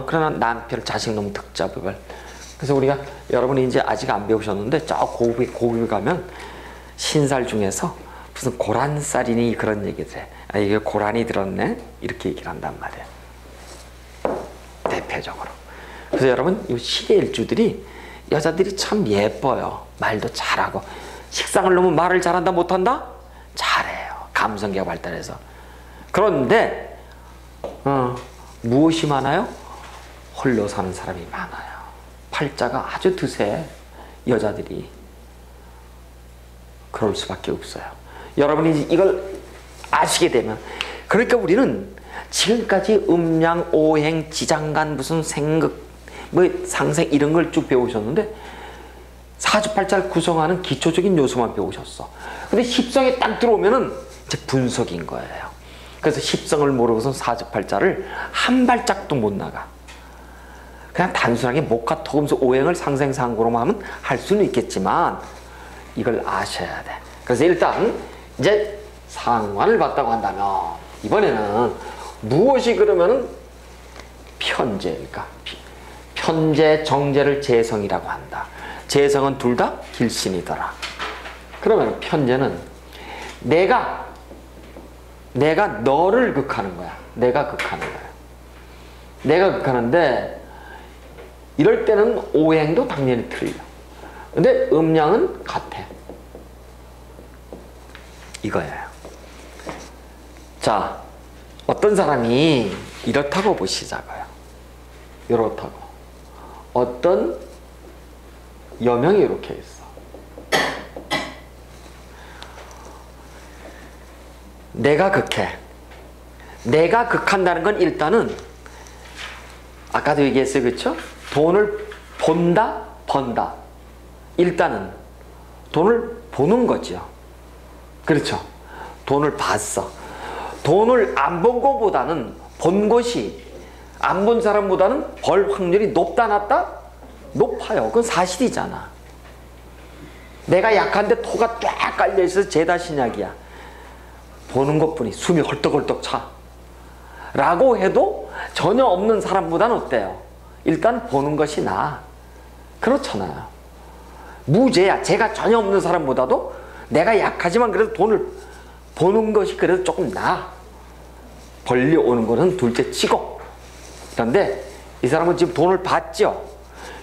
그러나 남편, 자식 놈 득자부별. 그래서 우리가 여러분이 이제 아직 안 배우셨는데 저 고급에 가면 신살 중에서 무슨 고란살이니 그런 얘기들 해. 아, 이게 고란이 들었네? 이렇게 얘기를 한단 말이에요. 대표적으로. 그래서 여러분 이 시대 일주들이 여자들이 참 예뻐요. 말도 잘하고. 식상을 놓으면 말을 잘한다 못한다? 잘해요. 감성기가 발달해서. 그런데 무엇이 많아요? 홀로 사는 사람이 많아요. 팔자가 아주 드세. 여자들이. 그럴 수밖에 없어요. 여러분이 이걸 아시게 되면 그러니까 우리는 지금까지 음양, 오행, 지장간, 무슨 생극, 뭐 상생 이런 걸 쭉 배우셨는데 사주팔자를 구성하는 기초적인 요소만 배우셨어. 근데 십성에 딱 들어오면은 이제 분석인 거예요. 그래서 십성을 모르고선 사주팔자를 한 발짝도 못 나가. 그냥 단순하게 목화 토금수 오행을 상생상고로만 하면 할 수는 있겠지만 이걸 아셔야 돼. 그래서 일단 이제 상관을 봤다고 한다면 이번에는 무엇이 그러면은 편재일까? 편재, 정재를 재성이라고 한다. 재성은 둘 다 길신이더라. 그러면 편재는 내가 너를 극하는 거야. 내가 극하는 거야. 내가 극하는데 이럴 때는 오행도 당연히 틀려. 근데 음양은 같아. 이거예요. 자, 어떤 사람이 이렇다고 보시자고요. 이렇다고. 어떤 여명이 이렇게 있어. 내가 극해. 내가 극한다는 건 일단은 아까도 얘기했어요. 그렇죠? 돈을 본다, 번다. 일단은 돈을 보는 거죠. 그렇죠? 돈을 봤어. 돈을 안 본 것보다는 본 것이 안 본 사람보다는 벌 확률이 높다 낮다? 높아요. 그건 사실이잖아. 내가 약한데 토가 쫙 깔려있어서 죄다 신약이야. 보는 것뿐이 숨이 헐떡헐떡 차. 라고 해도 전혀 없는 사람보다는 어때요? 일단 보는 것이 나아. 그렇잖아요. 무죄야. 죄가 전혀 없는 사람보다도 내가 약하지만 그래도 돈을 보는 것이 그래도 조금 나아. 벌려오는 것은 둘째 치고. 그런데 이 사람은 지금 돈을 받죠.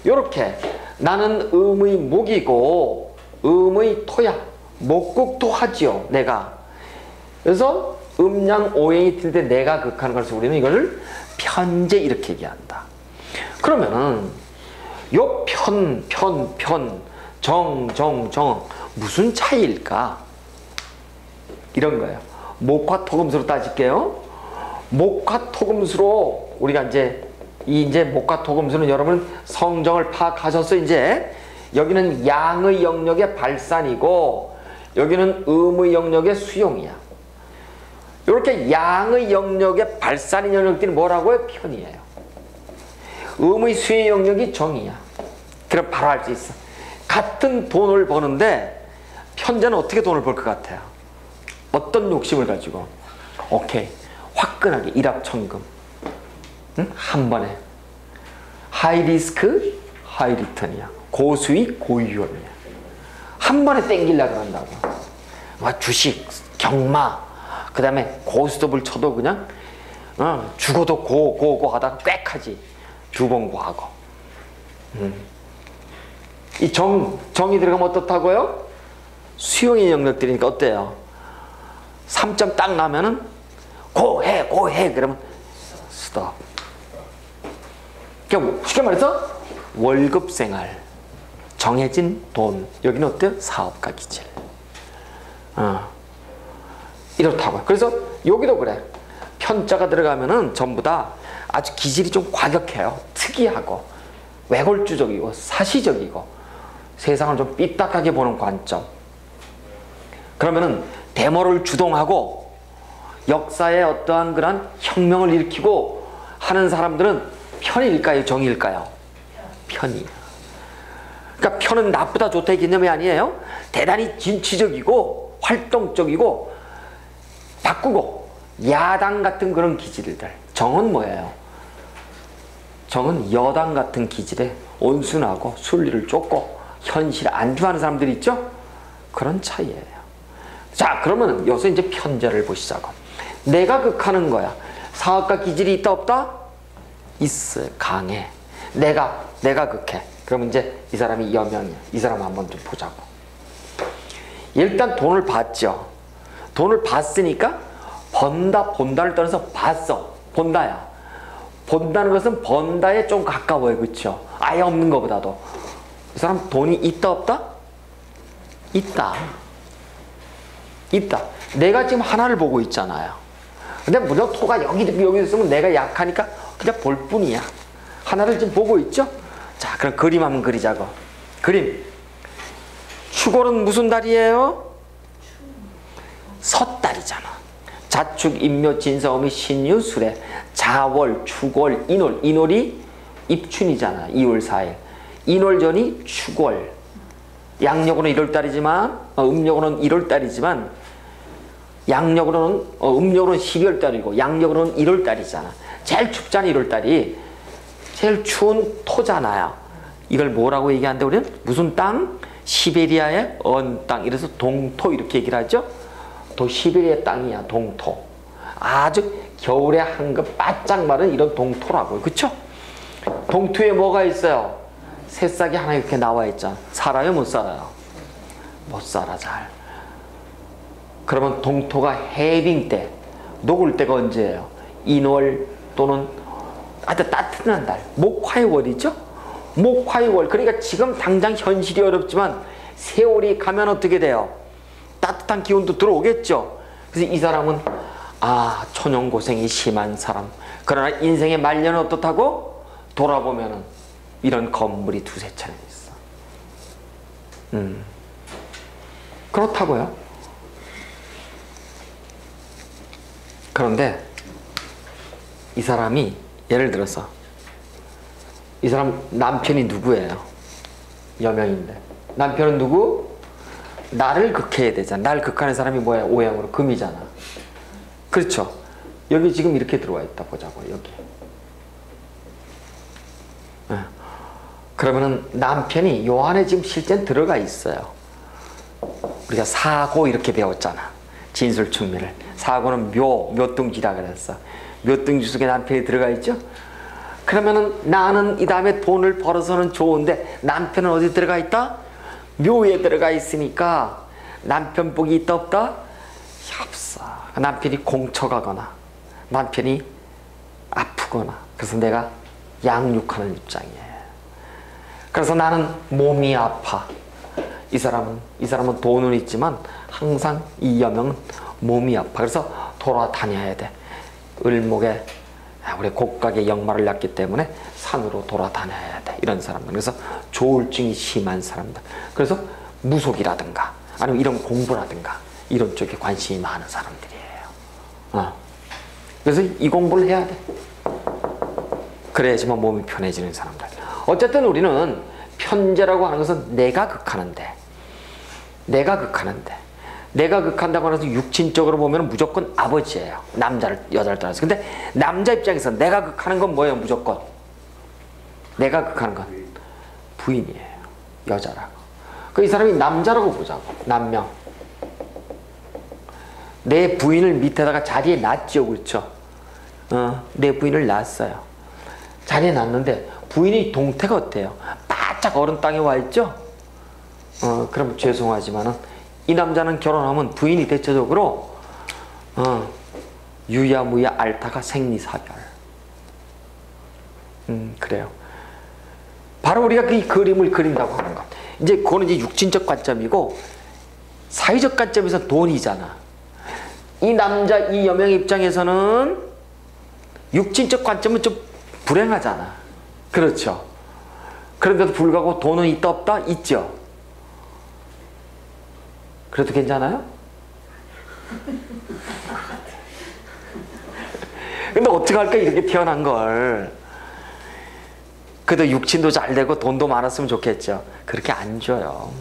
요렇게 나는 음의 목이고 음의 토야. 목극토 하지요. 내가. 그래서 음양 오행이 들 때 내가 극하는 것을 우리는 이걸 편재 이렇게 얘기한다. 그러면은 요 정 무슨 차이일까? 이런 거예요. 목화 토금수로 따질게요. 목화 토금수로 우리가 이제 목화 토금수는 여러분 성정을 파악하셔서 이제 여기는 양의 영역의 발산이고 여기는 음의 영역의 수용이야. 이렇게 양의 영역의 발산인 영역들이 뭐라고요? 편이에요. 음의 수의 영역이 정이야. 그럼 바로 알 수 있어. 같은 돈을 버는데 편자는 어떻게 돈을 벌 것 같아요? 어떤 욕심을 가지고? 오케이, 화끈하게 일확천금. 응? 한 번에 하이 리스크 하이 리턴이야. 고수익 고위험이야. 한 번에 땡기려고 한다고. 주식, 경마, 그 다음에 고스톱을 쳐도 그냥 죽어도 고 하다가 꽥 하지. 두 번 고하고. 이 정이 들어가면 어떻다고요? 수용의 영역들이니까 어때요? 3점 딱 나면은 고해 그러면 스톱. 그러니까 쉽게 말해서 월급 생활, 정해진 돈. 여기는 어때요? 사업가 기질. 이렇다고요. 그래서 여기도 그래. 편자가 들어가면은 전부 다 아주 기질이 좀 과격해요. 특이하고 외골주적이고 사시적이고 세상을 좀 삐딱하게 보는 관점. 그러면은 대모를 주동하고 역사에 어떠한 그런 혁명을 일으키고 하는 사람들은 편일까요? 정일까요? 편이에요. 그러니까 편은 나쁘다 좋다 이 개념이 아니에요. 대단히 진취적이고 활동적이고 바꾸고 야당 같은 그런 기질들. 정은 뭐예요? 정은 여당 같은 기질에 온순하고 순리를 쫓고 현실에 안주하는 사람들이 있죠? 그런 차이예요. 자, 그러면 여기서 이제 편자를 보시자고. 내가 극하는 거야. 사업가 기질이 있다 없다? 있어요. 강해. 내가 극해. 그러면 이제 이 사람이 여명이야. 이 사람 한번 좀 보자고. 일단 돈을 받죠. 돈을 받으니까 번다 본다를 떠나서 봤어. 본다야. 본다는 것은 번다에 좀 가까워요. 그렇죠? 아예 없는 것보다도. 이 사람 돈이 있다 없다? 있다. 내가 지금 하나를 보고 있잖아요. 근데 물론 토가 여기 있으면 내가 약하니까 그냥 볼 뿐이야. 하나를 지금 보고 있죠? 자, 그럼 그림 한번 그리자고. 그림. 축월은 무슨 달이에요? 섣달이잖아. 자축, 인묘, 진사오미, 신유, 수레. 자월, 축월, 인월. 인월이 입춘이잖아. 2월 4일. 인월전이 축월. 양력으로는 1월달이지만 음력으로는 1월달이지만 양력으로는 음력으로는 12월달이고 양력으로는 1월달이잖아. 제일 춥잖아. 1월달이. 제일 추운 토잖아요. 이걸 뭐라고 얘기하는데 우리는 무슨 땅? 시베리아의 언 땅. 이래서 동토 이렇게 얘기를 하죠. 시베리아 땅이야. 동토. 아주 겨울에 한급 바짝 마른 이런 동토라고요. 그쵸? 동토에 뭐가 있어요? 새싹이 하나 이렇게 나와 있잖아. 살아요? 못 살아요? 못 살아 잘. 그러면 동토가 해빙 때, 녹을 때가 언제예요? 인월 또는 아주 따뜻한 달, 목화의 월이죠? 목화의 월. 그러니까 지금 당장 현실이 어렵지만 세월이 가면 어떻게 돼요? 따뜻한 기운도 들어오겠죠? 그래서 이 사람은 초년고생이 심한 사람. 그러나 인생의 말년은 어떻다고? 돌아보면은 이런 건물이 두세 차례 있어. 그렇다고요. 그런데 이 사람이 예를 들어서 이 사람 남편이 누구예요? 여명인데. 남편은 누구? 나를 극해야 되잖아. 나를 극하는 사람이 뭐야? 오행으로 금이잖아. 그렇죠? 여기 지금 이렇게 들어와 있다 보자고. 여기. 그러면은 남편이 요 안에 지금 실제는 들어가 있어요. 우리가 사고 이렇게 배웠잖아. 진술충미를. 사고는 묘뚱지라 그랬어. 묘뚱지 속에 남편이 들어가 있죠? 그러면은 나는 이 다음에 돈을 벌어서는 좋은데 남편은 어디 들어가 있다? 묘에 들어가 있으니까 남편 복이 있다 없다? 없어. 남편이 공처가거나 남편이 아프거나 그래서 내가 양육하는 입장이에요. 그래서 나는 몸이 아파. 이 사람은 돈은 있지만 항상 이 여명은 몸이 아파. 그래서 돌아다녀야 돼. 을목에 우리 곡각의 역마를 났기 때문에 산으로 돌아다녀야 돼. 이런 사람들. 그래서 조울증이 심한 사람들. 그래서 무속이라든가 아니면 이런 공부라든가 이런 쪽에 관심이 많은 사람들이에요. 그래서 이 공부를 해야 돼. 그래야지만 몸이 편해지는 사람들. 어쨌든 우리는 편재라고 하는 것은 내가 극하는데 내가 극한다고 해서 육친적으로 보면 무조건 아버지예요. 남자를 여자를 떠나서. 근데 남자 입장에서 내가 극하는 건 뭐예요? 무조건 내가 극하는 건 부인이에요. 여자라고. 그 이 사람이 남자라고 보자고. 남명. 내 부인을 밑에다가 자리에 놨죠. 그렇죠? 내 부인을 놨어요. 자리에 놨는데 부인이 동태가 어때요? 바짝 어른 땅에 와 있죠? 그럼 죄송하지만은 이 남자는 결혼하면 부인이 대체적으로 유야무야 앓다가 생리사별. 그래요. 바로 우리가 그 그림을 그린다고 하는 것. 이제 그거는 이제 육친적 관점이고 사회적 관점에서 돈이잖아. 이 남자 이 여명 입장에서는 육친적 관점은 좀 불행하잖아. 그렇죠. 그런데도 불구하고 돈은 있다 없다? 있죠. 그래도 괜찮아요? 근데 어떡할까 이렇게 태어난 걸. 그래도 육친도 잘 되고 돈도 많았으면 좋겠죠. 그렇게 안 줘요.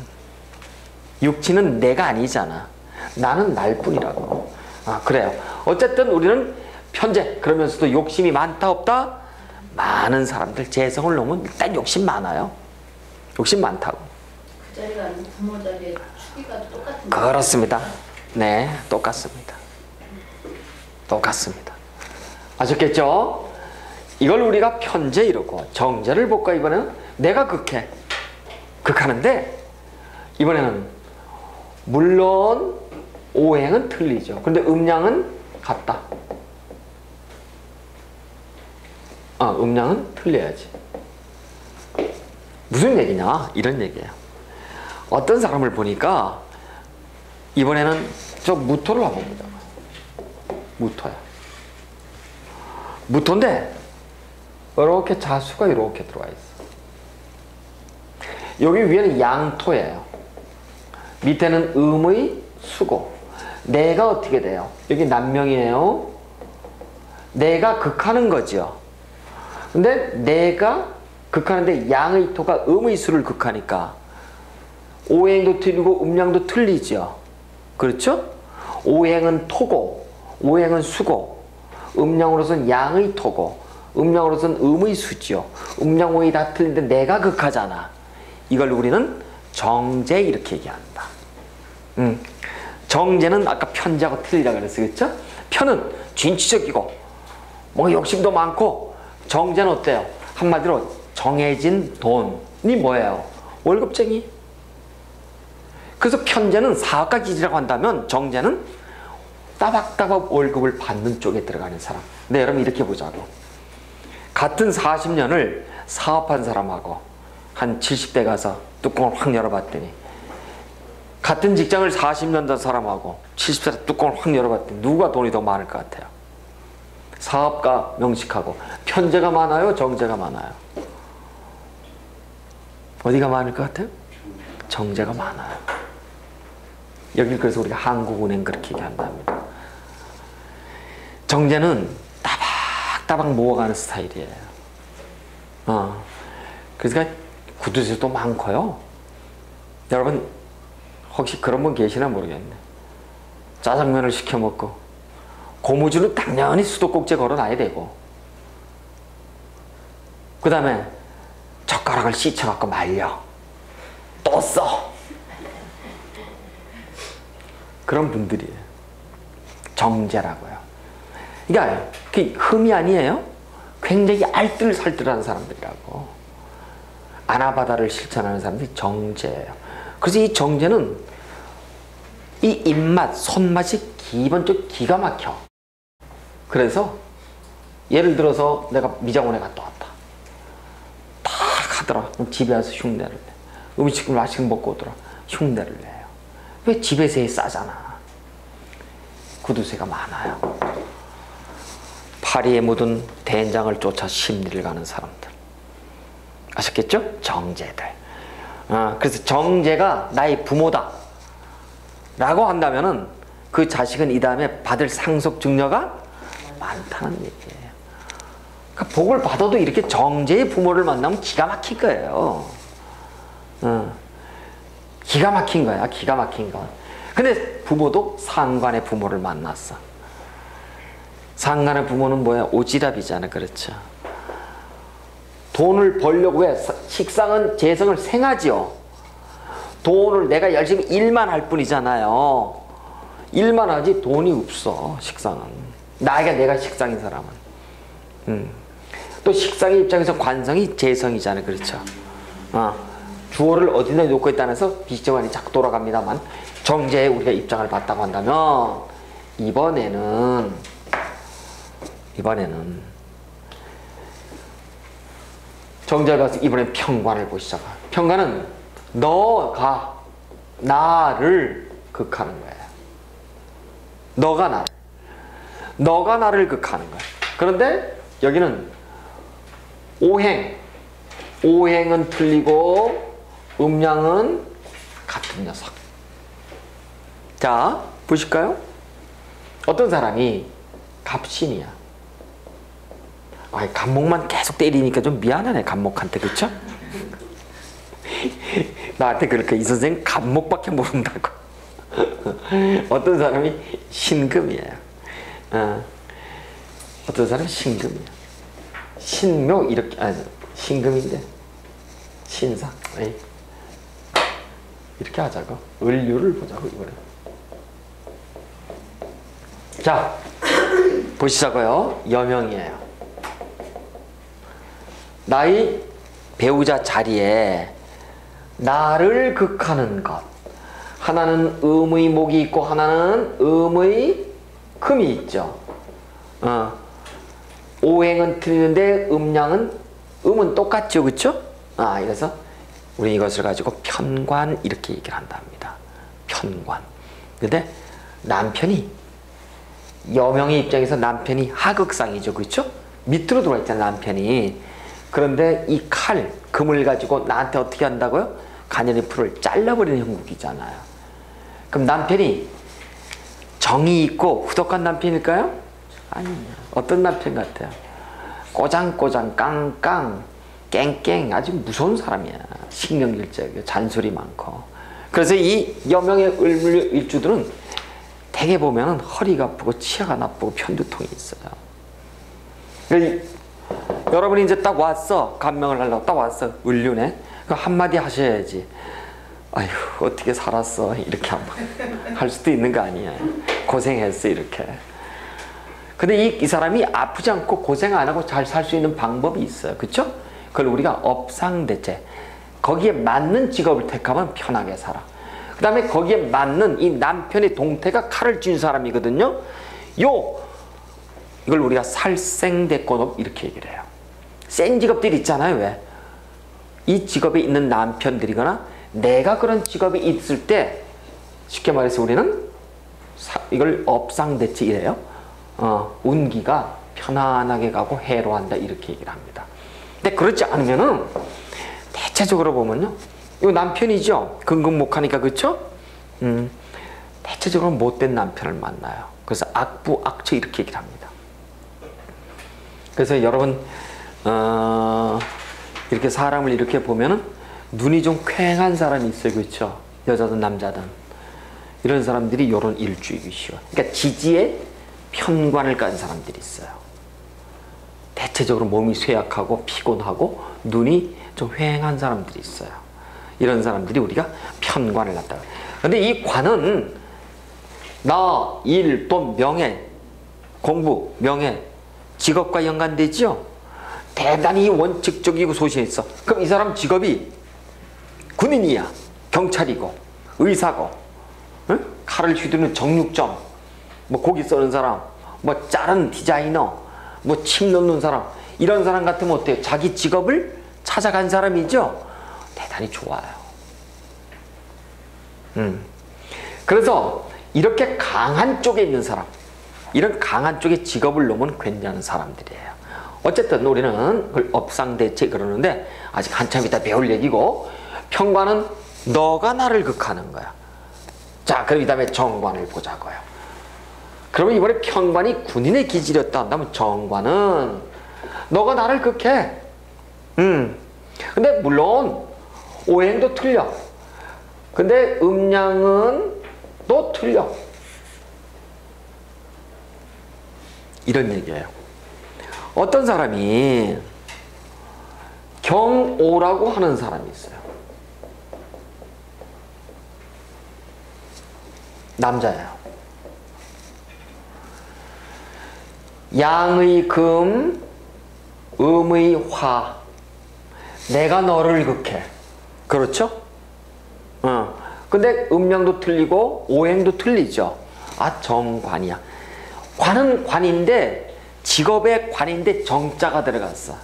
육친은 내가 아니잖아. 나는 날 뿐이라고. 그래요. 어쨌든 우리는 편재 그러면서도 욕심이 많다 없다? 많은 사람들 재성을 놓으면 일단 욕심 많아요. 욕심 많다고. 그 자리가 아니고 부모 자리에 축이가 똑같은 그렇습니다. 네, 똑같습니다. 똑같습니다. 아셨겠죠? 이걸 우리가 편재 이러고 정재를 볼까 이번에는 내가 극해. 극하는데 이번에는 물론 오행은 틀리죠. 근데 음양은 같다. 음양은 틀려야지. 무슨 얘기냐? 이런 얘기예요. 어떤 사람을 보니까 이번에는 저 무토를 한번 보자. 무토야. 무토인데 이렇게 자수가 이렇게 들어와 있어. 여기 위에는 양토예요. 밑에는 음의 수고. 내가 어떻게 돼요? 여기 남명이에요. 내가 극하는 거죠. 근데 내가 극하는데 양의 토가 음의 수를 극하니까 오행도 틀리고 음양도 틀리죠. 그렇죠? 오행은 토고 오행은 수고 음양으로서는 양의 토고 음양으로서는 음의 수죠. 음양오행이 다 틀린데 내가 극하잖아. 이걸 우리는 정재 이렇게 얘기한다. 정재는 아까 편재하고 틀리라 그랬어. 그렇죠? 편은 진취적이고 뭔가 욕심도 많고 정재는 어때요? 한마디로 정해진 돈이 뭐예요? 월급쟁이. 그래서 편재는 사업가 기질이라고 한다면 정재는 따박따박 월급을 받는 쪽에 들어가는 사람. 네, 여러분 이렇게 보자고. 같은 40년을 사업한 사람하고 한 70대 가서 뚜껑을 확 열어봤더니 같은 직장을 40년 된 사람하고 70대 뚜껑을 확 열어봤더니 누가 돈이 더 많을 것 같아요? 사업가 명식하고 편재가 많아요? 정재가 많아요? 어디가 많을 것 같아요? 정재가 많아요. 여기 그래서 우리가 한국은행 그렇게 얘기한답니다. 정재는 따박따박 모아가는 스타일이에요. 그러니까 구두쇠도 많고요. 여러분 혹시 그런 분 계시나 모르겠네. 짜장면을 시켜 먹고 고무줄은 당연히 수도꼭지에 걸어놔야 되고 그 다음에 젓가락을 씻어갖고 말려 또 써. 그런 분들이에요. 정재라고요. 그러니까 그 흠이 아니에요. 굉장히 알뜰살뜰한 사람들이라고. 아나바다를 실천하는 사람들이 정재예요. 그래서 이 정재는 이 입맛, 손맛이 기본적으로 기가 막혀. 그래서 예를 들어서 내가 미장원에 갔다 왔다. 딱 하더라. 그럼 집에 와서 흉내를 내. 음식을 맛있게 먹고 오더라. 흉내를 내요. 왜 집에서 해 싸잖아. 구두쇠가 많아요. 파리에 묻은 된장을 쫓아 심리를 가는 사람들. 아셨겠죠? 정제들. 그래서 정제가 나의 부모다 라고 한다면은 그 자식은 이 다음에 받을 상속 증여가 많다는 얘기예요. 그러니까 복을 받아도 이렇게 정제의 부모를 만나면 기가 막힐 거예요. 기가 막힌 거야. 기가 막힌 거. 근데 부모도 상관의 부모를 만났어. 상관의 부모는 뭐야? 오지랖이잖아. 그렇죠. 돈을 벌려고 해. 식상은 재성을 생하지요. 돈을 내가 열심히 일만 할 뿐이잖아요. 일만 하지 돈이 없어. 식상은. 내가 식상인 사람은. 또 식상의 입장에서 관성이 재성이잖아요. 그렇죠. 주어를 어디다 놓고 있다는 해서 비정관이 자꾸 돌아갑니다만 정제에 우리가 입장을 봤다고 한다면 이번에는 정제를 봐서 이번엔 평관을 보시자가. 평관은 너가 나를 극하는 거예요. 너가 나를 극하는 거야. 그런데 여기는 오행은 틀리고 음양은 같은 녀석. 자, 보실까요? 어떤 사람이 갑신이야. 갑목만 계속 때리니까 좀 미안하네, 갑목한테. 그쵸? 나한테 그렇게 이 선생님 갑목밖에 모른다고. 어떤 사람이 신금이에요. 어떤 사람이 신금이야. 신묘 이렇게 신금인데 신상. 이렇게 하자고. 을류를 보자고 이번에. 자, 보시자고요. 여명이에요. 나의 배우자 자리에 나를 극하는 것. 하나는 음의 목이 있고 하나는 음의 금이 있죠. 오행은 틀리는데 음은 똑같죠. 그쵸? 그래서 우리 이것을 가지고 편관 이렇게 얘기를 한답니다. 편관. 근데 남편이 여명의 입장에서 남편이 하극상이죠. 그쵸? 밑으로 들어와 있잖아요. 남편이. 그런데 이 금을 가지고 나한테 어떻게 한다고요? 가녀린 풀을 잘라버리는 형국이잖아요. 그럼 남편이 정이 있고 후덕한 남편일까요? 아니요. 어떤 남편 같아요? 꼬장꼬장 깡깡 깽깽 아주 무서운 사람이야. 신경질적이고 잔소리 많고. 그래서 이 여명의 일주들은 대개 보면 허리가 아프고 치아가 나쁘고 편두통이 있어요. 여러분이 이제 딱 왔어. 감명을 하려고 딱 왔어. 을류네. 한마디 하셔야지. 아휴 어떻게 살았어. 이렇게 한번 할 수도 있는 거 아니야. 고생했어 이렇게. 근데 이 사람이 아프지 않고 고생 안 하고 잘 살 수 있는 방법이 있어요. 그쵸? 그걸 우리가 업상대체. 거기에 맞는 직업을 택하면 편하게 살아. 그 다음에 거기에 맞는 이 남편의 동태가 칼을 쥔 사람이거든요. 이걸 우리가 살생대권업 이렇게 얘기를 해요. 센 직업들이 있잖아요. 왜? 이 직업에 있는 남편들이거나 내가 그런 직업이 있을 때 쉽게 말해서 우리는 이걸 업상대체 이래요. 운기가 편안하게 가고 해로한다 이렇게 얘기를 합니다. 근데 그렇지 않으면은 대체적으로 보면요. 이거 남편이죠. 근근목하니까 그렇죠? 대체적으로 못된 남편을 만나요. 그래서 악부, 악처 이렇게 얘기를 합니다. 그래서 여러분 이렇게 사람을 이렇게 보면은 눈이 좀 퀭한 사람이 있어요. 그렇죠? 여자든 남자든. 이런 사람들이 이런 일주이기 쉬워. 그러니까 지지에 편관을 깐 사람들이 있어요. 대체적으로 몸이 쇠약하고 피곤하고 눈이 좀 휑한 사람들이 있어요. 이런 사람들이 우리가 편관을 갖다. 근데 이 관은 나, 일, 돈, 명예, 공부, 명예, 직업과 연관되지요. 대단히 원칙적이고 소신이 있어. 그럼 이 사람 직업이 군인이야, 경찰이고, 의사고, 응? 칼을 휘두르는 정육점, 뭐 고기 써는 사람, 뭐 자른 디자이너, 뭐 침 넣는 사람, 이런 사람 같으면 어때요? 자기 직업을 찾아간 사람이죠. 대단히 좋아요. 그래서 이렇게 강한 쪽에 있는 사람, 이런 강한 쪽에 직업을 놓으면 괜찮은 사람들이에요. 어쨌든 우리는 그걸 업상대체 그러는데 아직 한참 이따 배울 얘기고, 평관은 너가 나를 극하는 거야. 자, 그럼 이 다음에 정관을 보자고요. 그러면 이번에 평관이 군인의 기질이었다 한다면 정관은 너가 나를 극해. 근데 물론 오행도 틀려. 근데 음양은 또 틀려. 이런 얘기예요. 어떤 사람이 경오라고 하는 사람이 있어요. 남자예요. 양의 금, 음의 화. 내가 너를 극해. 그렇죠? 근데 음양도 틀리고 오행도 틀리죠. 아, 정관이야. 관은 관인데, 직업의 관인데 정자가 들어갔어.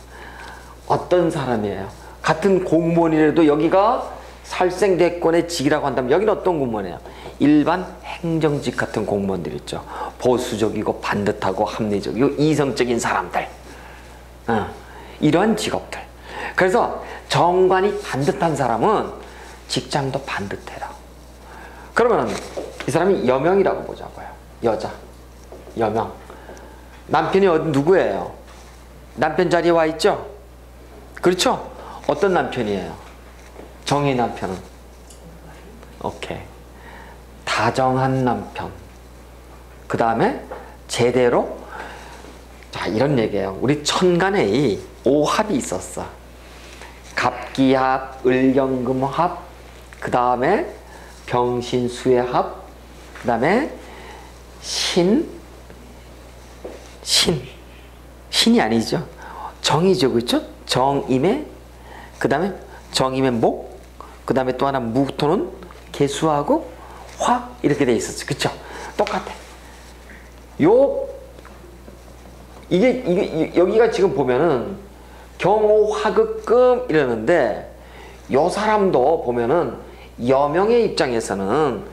어떤 사람이에요? 같은 공무원이라도 여기가 살생대권의 직이라고 한다면 여기는 어떤 공무원이에요? 일반 행정직 같은 공무원들 있죠. 보수적이고 반듯하고 합리적이고 이성적인 사람들. 이러한 직업들. 그래서 정관이 반듯한 사람은 직장도 반듯해요. 그러면 이 사람이 여명이라고 보자고요. 여자. 여명. 남편이 누구예요? 남편 자리에 와 있죠? 그렇죠? 어떤 남편이에요? 정의 남편은? 오케이. 다정한 남편. 그 다음에 제대로, 자, 이런 얘기예요. 우리 천간에 이 오합이 있었어. 갑기합, 을경금합, 그 다음에 병신수해합, 그 다음에 신이 아니죠. 정이죠. 그렇죠? 정임의, 그 다음에 정임의 목, 그 다음에 또 하나 무토는 개수하고 화, 이렇게 돼 있었죠. 그렇죠? 똑같아. 이게 여기가 지금 보면은 경호 화극금 이러는데, 요 사람도 보면은 여명의 입장에서는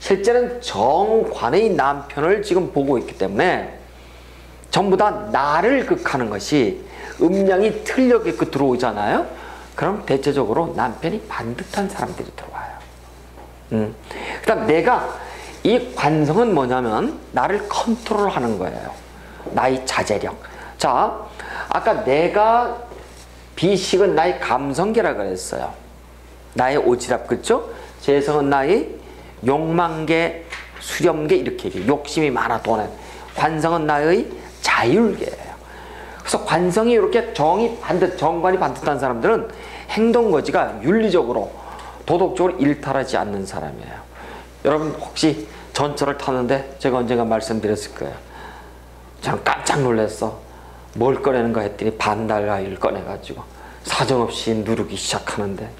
실제는 정관의 남편을 지금 보고 있기 때문에 전부 다 나를 극하는 것이 음양이 틀려게끔 들어오잖아요. 그럼 대체적으로 남편이 반듯한 사람들이 들어와요. 그 다음 내가, 이 관성은 뭐냐면 나를 컨트롤하는 거예요. 나의 자제력. 자, 아까 내가 비식은 나의 감성계라 그랬어요. 나의 오지랖, 그렇죠? 재성은 나의 욕망계, 수렴계, 이렇게 얘기해요. 욕심이 많아 도는. 관성은 나의 자율계예요. 그래서 관성이 이렇게 정관이 반듯한 사람들은 행동거지가 윤리적으로, 도덕적으로 일탈하지 않는 사람이에요. 여러분 혹시 전철을 탔는데 제가 언젠가 말씀드렸을 거예요. 참 깜짝 놀랐어. 뭘 꺼내는가 했더니 반달가위를 꺼내가지고 사정없이 누르기 시작하는데,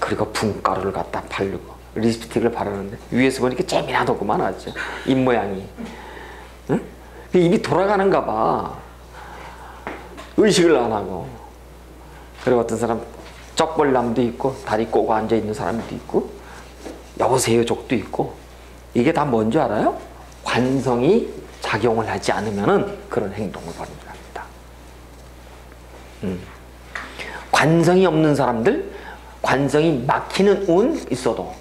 그리고 분가루를 갖다 바르고 립스틱을 바르는데 위에서 보니까 재미나더구만 아주 입모양이. 응? 입이 돌아가는가 봐. 의식을 안 하고. 그리고 어떤 사람 쩍벌남도 있고 다리 꼬고 앉아있는 사람도 있고 여보세요 족도 있고. 이게 다 뭔지 알아요? 관성이 작용을 하지 않으면 그런 행동을 벌이는 겁니다. 관성이 없는 사람들, 관성이 막히는 운 있어도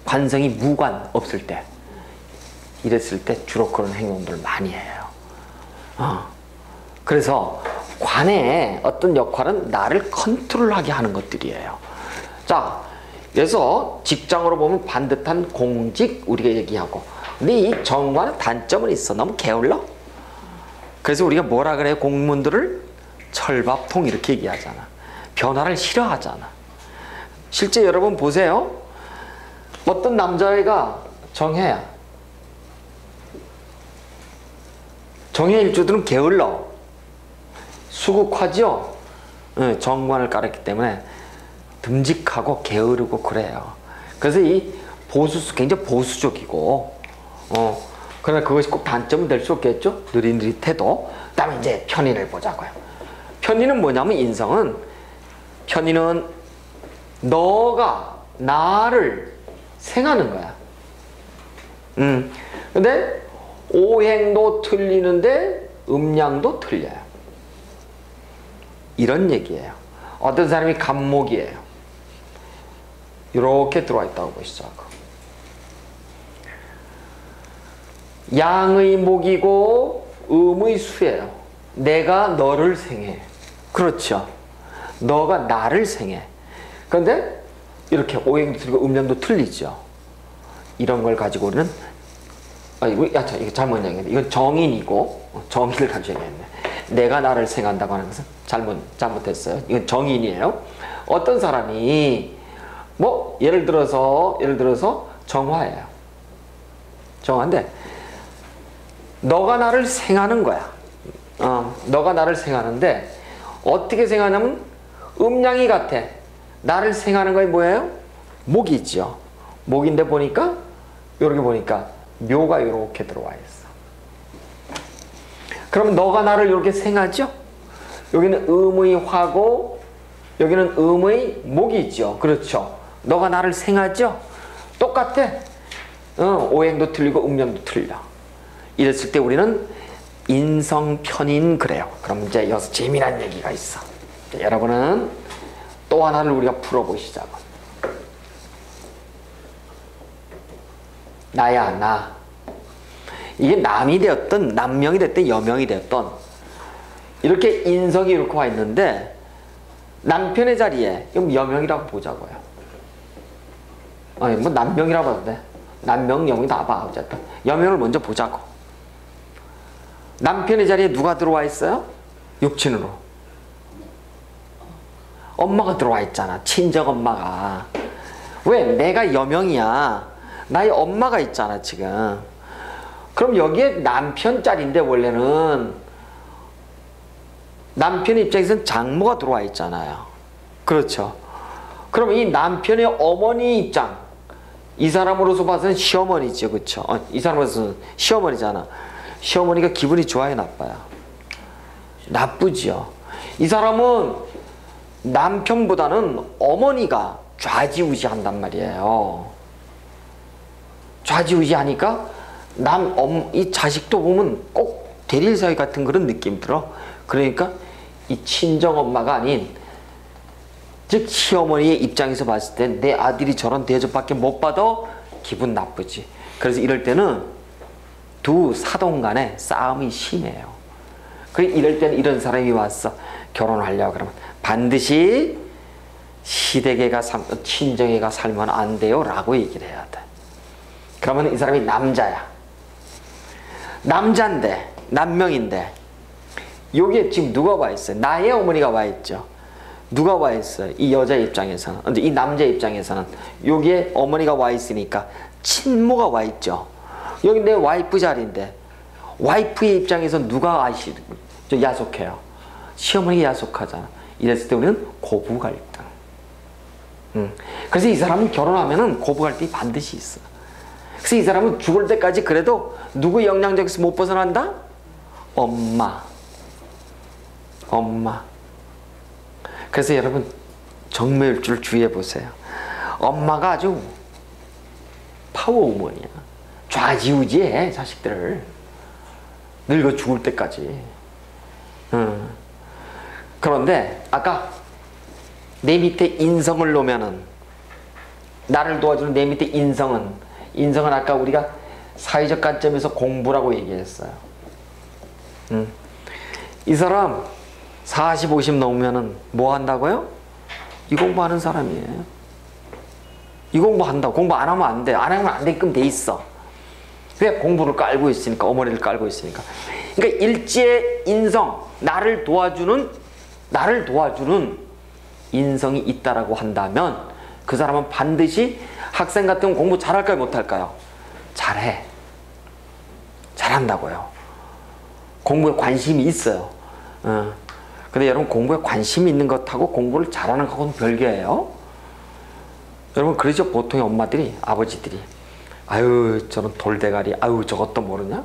관성이 무관 없을 때, 이랬을 때 주로 그런 행동들을 많이 해요. 그래서 관의 어떤 역할은 나를 컨트롤하게 하는 것들이에요. 자, 그래서 직장으로 보면 반듯한 공직 우리가 얘기하고, 근데 이 정관은 단점은 있어. 너무 게을러. 그래서 우리가 뭐라 그래요? 공무원들을 철밥통 이렇게 얘기하잖아. 변화를 싫어하잖아. 실제 여러분 보세요. 어떤 남자애가 정해야, 정해 일주들은 게을러. 수국화죠. 정관을 깔았기 때문에 듬직하고 게으르고 그래요. 그래서 이 굉장히 보수적이고, 그러나 그것이 꼭 단점은 될 수 없겠죠. 느릿느릿해도. 그 다음에 이제 편인을 보자고요. 편인은 뭐냐면, 인성은, 편인은 너가 나를 생하는 거야. 근데 오행도 틀리는데 음양도 틀려요. 이런 얘기예요. 어떤 사람이 간목이에요. 이렇게 들어와 있다고 보시죠. 양의 목이고 음의 수예요. 내가 너를 생해. 그렇죠. 너가 나를 생해. 그런데 이렇게 오행도 틀리고 음양도 틀리죠. 이런 걸 가지고 우리는 이거 잘못 얘기했네. 이건 정인이고 정인을 가져야겠네. 내가 나를 생한다고 하는 것은 잘못했어요. 이건 정인이에요. 어떤 사람이 뭐 예를 들어서 정화예요. 정화인데 너가 나를 생하는 거야. 너가 나를 생하는데 어떻게 생하냐면 음양이 같아. 나를 생하는 거에 뭐예요? 목이죠. 목인데 보니까 이렇게 보니까 묘가 이렇게 들어와 있어. 그럼 너가 나를 이렇게 생하죠? 여기는 음의 화고 여기는 음의 목이죠. 그렇죠. 너가 나를 생하죠? 똑같아. 오행도 틀리고 음양도 틀려. 이랬을 때 우리는 인성편인 그래요. 그럼 이제 여기서 재미난 얘기가 있어. 여러분은 또 하나를 우리가 풀어보시자고. 나야 나. 이게 남이 되었던 남명이 됐든 여명이 되었던 이렇게 인성이 이렇게 와 있는데 남편의 자리에 그럼 여명이라고 보자고요. 뭐 남명이라고 봐도 돼. 남명 여명 다 봐. 어쨌든 여명을 먼저 보자고. 남편의 자리에 누가 들어와 있어요? 육친으로 엄마가 들어와 있잖아. 친정 엄마가. 왜? 내가 여명이야. 나의 엄마가 있잖아 지금. 그럼 여기에 남편 자리인데 원래는 남편의 입장에서는 장모가 들어와 있잖아요. 그렇죠. 그럼 이 남편의 어머니 입장, 이 사람으로서 봐서는 시어머니죠. 그렇죠. 이 사람으로서는 시어머니잖아. 시어머니가 기분이 좋아요, 나빠요? 나쁘죠. 이 사람은 남편보다는 어머니가 좌지우지한단 말이에요. 좌지우지하니까 이 자식도 보면 꼭 대릴 사위 같은 그런 느낌 들어. 그러니까 이 친정 엄마가 아닌 즉 시어머니의 입장에서 봤을 때 내 아들이 저런 대접밖에 못 받아 기분 나쁘지. 그래서 이럴 때는 두 사돈 간에 싸움이 심해요. 이럴 때는 이런 사람이 왔어. 결혼하려고 그러면 반드시 시댁애가 친정애가 살면 안 돼요 라고 얘기를 해야 돼. 그러면 이 사람이 남자야. 남자인데 남명인데 여기에 지금 누가 와 있어요? 나의 어머니가 와 있죠. 누가 와 있어요? 이 여자 입장에서는, 이 남자 입장에서는 여기에 어머니가 와 있으니까 친모가 와 있죠. 여기 내 와이프 자리인데 와이프의 입장에서 누가 야속해요? 시어머니가 야속하잖아. 이랬을 때 우리는 고부 갈등. 그래서 이 사람은 결혼하면은 고부 갈등이 반드시 있어. 그래서 이 사람은 죽을 때까지 그래도 누구 영향력에서 못 벗어난다? 엄마. 그래서 여러분 정묘일주를 주의해 보세요. 엄마가 아주 파워우먼이야. 좌지우지해 자식들을. 늙어 죽을 때까지. 그런데 아까 내 밑에 인성을 놓으면은 나를 도와주는 내 밑에 인성은 아까 우리가 사회적 관점에서 공부라고 얘기했어요. 이 사람 40, 50 넘으면은 뭐 한다고요? 이 공부하는 사람이에요. 이 공부한다고. 공부 안 하면 안 돼. 안 하면 안 되게끔 돼 있어. 왜? 공부를 깔고 있으니까. 어머니를 깔고 있으니까. 그러니까 일지의 인성, 나를 도와주는 인성이 있다라고 한다면 그 사람은 반드시 학생 같은 건 공부 잘할까요? 못할까요? 잘해. 잘한다고요. 공부에 관심이 있어요. 근데 여러분 공부에 관심이 있는 것하고 공부를 잘하는 것하고는 별개예요. 여러분 그러죠. 보통의 엄마들이, 아버지들이 아유 저런 돌대가리, 아유 저것도 모르냐?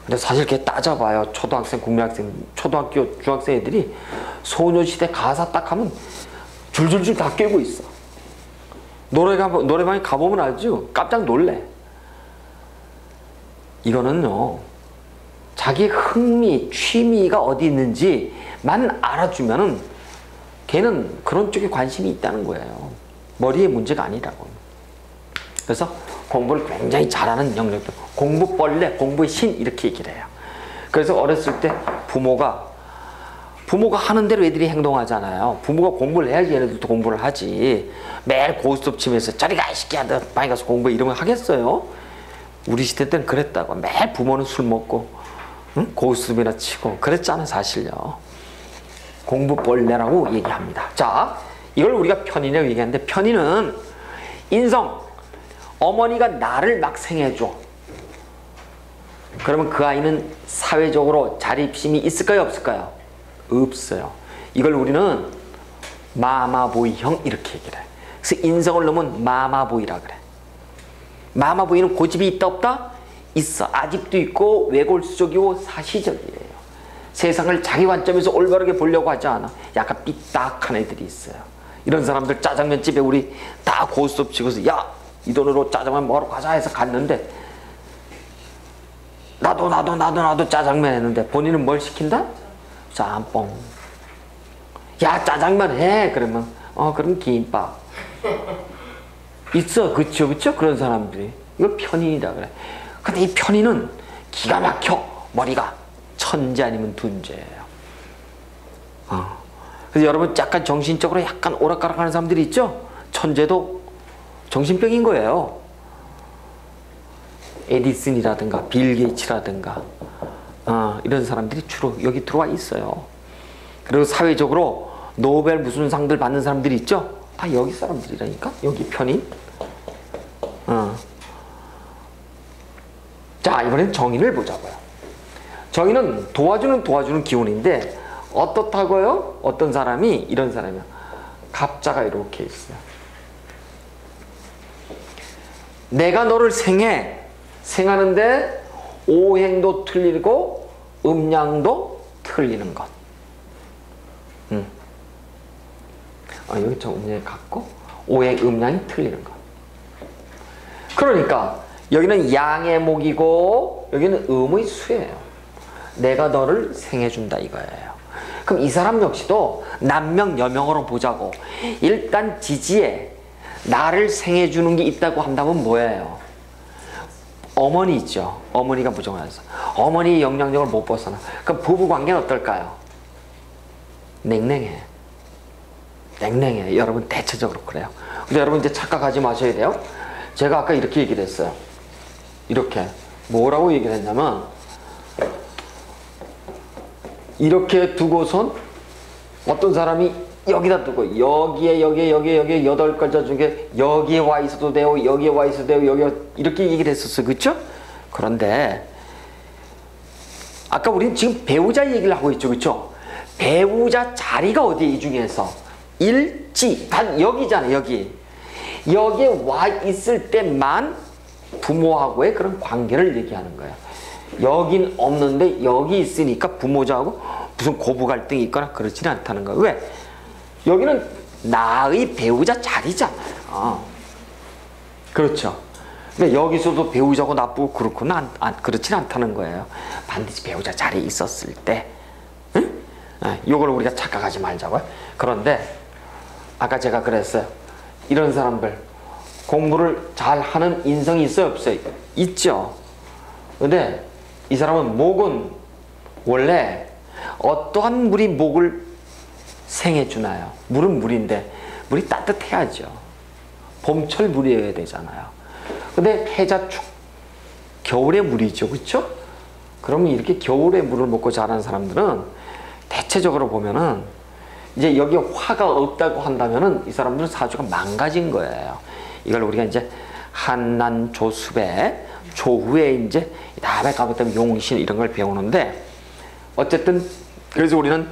근데 사실 이렇게 따져봐요. 초등학생, 국민학생, 초등학교, 중학생 애들이 소녀시대 가사 딱 하면 줄줄줄 다 깨고 있어. 노래방에 가보면 알죠. 깜짝 놀래. 이거는요, 자기 흥미, 취미가 어디 있는지만 알아주면은 걔는 그런 쪽에 관심이 있다는 거예요. 머리의 문제가 아니라고. 그래서 공부를 굉장히 잘하는 영역들, 공부벌레, 공부의 신 이렇게 얘기를 해요. 그래서 어렸을 때 부모가 하는 대로 애들이 행동하잖아요. 부모가 공부를 해야지 얘네들도 공부를 하지. 매일 고스톱 치면서 저리 가 이 새끼야 너 많이 가서 공부해 이러면 하겠어요? 우리 시대 때는 그랬다고. 매일 부모는 술 먹고 응? 고스톱이나 치고 그랬잖아 사실요. 공부벌레라고 얘기합니다. 자, 이걸 우리가 편인이라고 얘기하는데, 편인은 인성, 어머니가 나를 막 생해줘. 그러면 그 아이는 사회적으로 자립심이 있을까요 없을까요? 없어요. 이걸 우리는 마마보이형 이렇게 얘기를 해. 그래서 인성을 넣으면 마마보이라 그래. 마마보이는 고집이 있다 없다? 있어. 아직도 있고 외골수적이고 사시적이에요. 세상을 자기 관점에서 올바르게 보려고 하지 않아. 약간 삐딱한 애들이 있어요. 이런 사람들 짜장면집에 우리 다 고스톱 치고서 야, 이 돈으로 짜장면 먹으러 가자 해서 갔는데 나도 짜장면 했는데 본인은 뭘 시킨다? 짬뽕. 야, 짜장면 해. 그러면 그럼 김밥. 있어. 그쵸 그런 사람들이. 이거 편인이다 그래. 근데 이 편인은 기가 막혀. 머리가 천재 아니면 둔재예요. 그래서 여러분 약간 정신적으로 약간 오락가락하는 사람들이 있죠? 천재도 정신병인 거예요. 에디슨이라든가 빌 게이츠라든가 이런 사람들이 주로 여기 들어와 있어요. 그리고 사회적으로 노벨 무슨 상들 받는 사람들이 있죠? 다 여기 사람들이라니까. 여기 편인. 자, 이번엔 정인을 보자고요. 정인은 도와주는 기운인데 어떻다고요? 어떤 사람이 이런 사람이야. 갑자가 이렇게 있어요. 내가 너를 생하는데 오행도 틀리고 음양도 틀리는 것. 여기 저 음양이 같고 오행 음양이 틀리는 것. 그러니까 여기는 양의 목이고 여기는 음의 수예요. 내가 너를 생해준다 이거예요. 그럼 이 사람 역시도 남명 여명으로 보자고. 일단 지지에 나를 생해주는 게 있다고 한다면 뭐예요? 어머니 있죠. 어머니가 무조건해서 어머니의 영향력을 못 벗어나. 그럼 부부관계는 어떨까요? 냉랭해. 여러분 대체적으로 그래요. 근데 여러분 이제 착각하지 마셔야 돼요. 제가 아까 이렇게 얘기를 했어요. 이렇게 뭐라고 얘기를 했냐면 이렇게 두고선 어떤 사람이 여기다 두고 여기에 8글자 중에 여기에 와 있어도 되고 여기에 와 있어도 되고 여기에 이렇게 얘기를 했었어요. 그렇죠? 그런데 아까 우리는 지금 배우자 얘기를 하고 있죠. 그렇죠? 배우자 자리가 어디에 이 중에서 일지 단 여기잖아요. 여기에 와 있을 때만 부모하고의 그런 관계를 얘기하는 거예요. 여긴 없는데 여기 있으니까 부모자하고 무슨 고부 갈등이 있거나 그렇지는 않다는 거예요. 왜? 여기는 나의 배우자 자리잖아요. 그렇죠. 근데 여기서도 배우자고 나쁘고 그렇구나 그렇지는 않다는 거예요. 반드시 배우자 자리에 있었을 때, 응? 이걸 우리가 착각하지 말자고요. 그런데 아까 제가 그랬어요. 이런 사람들 공부를 잘하는 인성이 있어요 없어요? 있죠. 근데 이 사람은 목은 원래 어떠한 물이 목을 생해주나요? 물은 물인데 물이 따뜻해야죠. 봄철 물이어야 되잖아요. 근데 해자축 겨울의 물이죠. 그렇죠? 그러면 이렇게 겨울의 물을 먹고 자란 사람들은 대체적으로 보면은 이제 여기 화가 없다고 한다면은 이 사람들은 사주가 망가진 거예요. 이걸 우리가 이제 한난 조수배 조후에 이제 다음에 가보면 용신 이런 걸 배우는데 어쨌든 그래서 우리는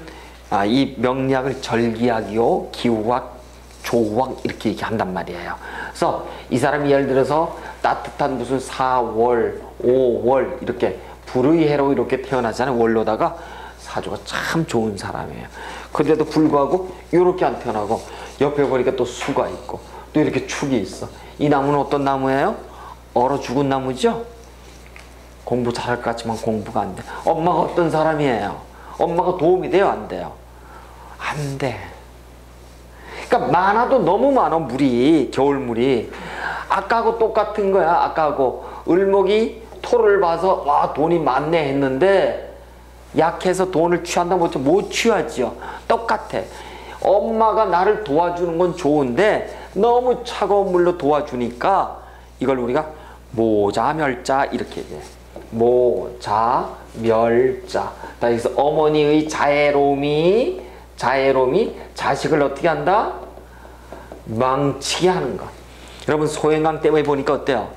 이 명리학을 절기학이요 기후학 조후학 이렇게 얘기한단 말이에요. 그래서 이 사람이 예를 들어서 따뜻한 무슨 4월 5월 이렇게 불의 해로 이렇게 태어나잖아요. 월로다가 사주가 참 좋은 사람이에요. 그런데도 불구하고 이렇게 안 태어나고 옆에 보니까 또 수가 있고 또 이렇게 축이 있어. 이 나무는 어떤 나무예요? 얼어 죽은 나무죠? 공부 잘할 것 같지만 공부가 안 돼. 엄마가 어떤 사람이에요? 엄마가 도움이 돼요? 안 돼요? 안 돼. 그러니까 많아도 너무 많아, 물이. 겨울물이. 아까하고 똑같은 거야. 아까하고 을목이 토를 봐서 와 돈이 많네 했는데 약해서 돈을 취한다 못 취하지요. 똑같아. 엄마가 나를 도와주는 건 좋은데 너무 차가운 물로 도와주니까 이걸 우리가 모자멸자 이렇게 얘기해. 모자멸자. 여기서 어머니의 자애로움이 자식을 어떻게 한다? 망치게 하는 것. 여러분 소행강 때문에 보니까 어때요?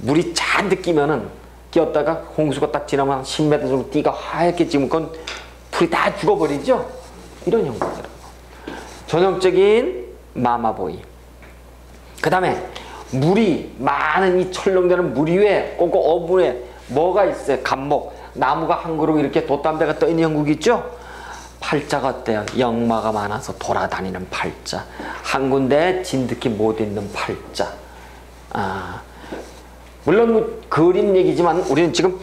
물이 잔뜩 끼면은 끼었다가 홍수가 딱 지나면 10m 정도 띠가 하얗게 지면 그건 풀이 다 죽어버리죠? 이런 형태들. 전형적인 마마보이. 그 다음에 물이 많은 이 철렁대는 물 위에 꼭 어물에 뭐가 있어요? 감목. 나무가 한 그루 이렇게 돛담배가 떠있는 형국이 있죠? 팔자가 어때요? 역마가 많아서 돌아다니는 팔자. 한 군데 진득히 못 있는 팔자. 물론 그림 얘기지만 우리는 지금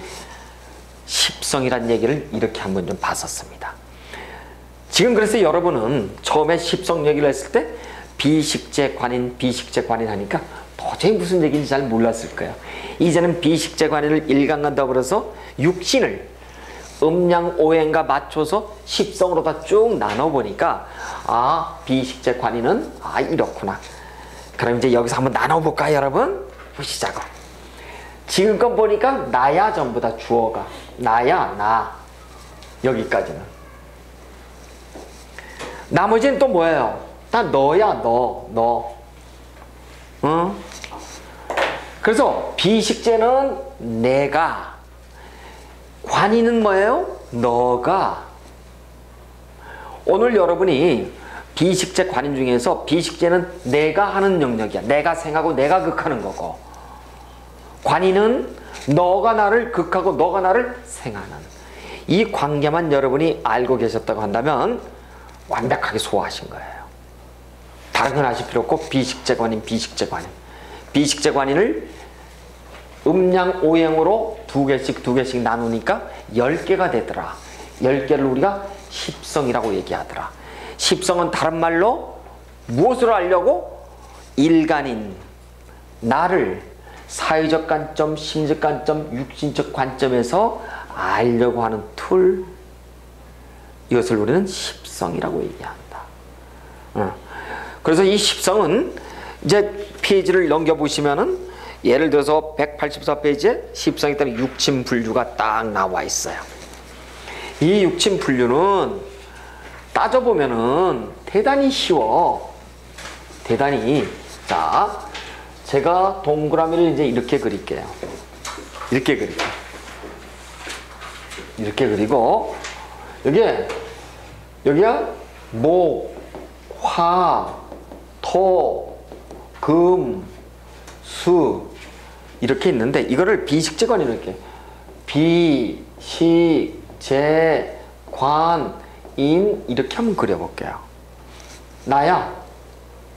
십성이란 얘기를 이렇게 한번 좀 봤었습니다. 지금 그래서 여러분은 처음에 십성 얘기를 했을 때 비식재 관인 하니까 도저히 무슨 얘기인지 잘 몰랐을 거예요. 이제는 비식재 관인을 일강한다고 그래서 육신을 음양오행과 맞춰서 십성으로 다 쭉 나눠보니까 비식재 관인은 이렇구나. 그럼 이제 여기서 한번 나눠볼까요, 여러분? 보시자고. 지금껏 보니까 나야 전부 다 주어가. 나야 나. 여기까지는. 나머지는 또 뭐예요? 다 너야 너. 응? 그래서 비식재는 내가. 관이는 뭐예요? 너가. 오늘 여러분이 비식재 관인 중에서 비식재는 내가 하는 영역이야. 내가 생하고 내가 극하는 거고, 관인은 너가 나를 극하고 너가 나를 생하는 이 관계만 여러분이 알고 계셨다고 한다면 완벽하게 소화하신 거예요. 다른 건 아실 필요 없고 비식재 관인. 비식재 관인을 음양오행으로 두 개씩 나누니까 10개가 되더라. 10개를 우리가 십성이라고 얘기하더라. 십성은 다른 말로 무엇을 알려고? 일간인 나를 사회적 관점, 심리적 관점, 육신적 관점에서 알려고 하는 툴, 이것을 우리는 십성이라고 얘기한다. 그래서 이 십성은 이제 페이지를 넘겨보시면은 예를 들어서 184페이지에 십성에 따른 육친분류가 딱 나와 있어요. 이 육친분류는 따져보면은 대단히 쉬워. 대단히. 자, 제가 동그라미를 이제 이렇게 그릴게요. 이렇게 그리고 여기야 목, 화, 토, 금, 수 이렇게 있는데 이거를 비식재관이라고 이렇게 비식재관 인 이렇게 한번 그려볼게요. 나야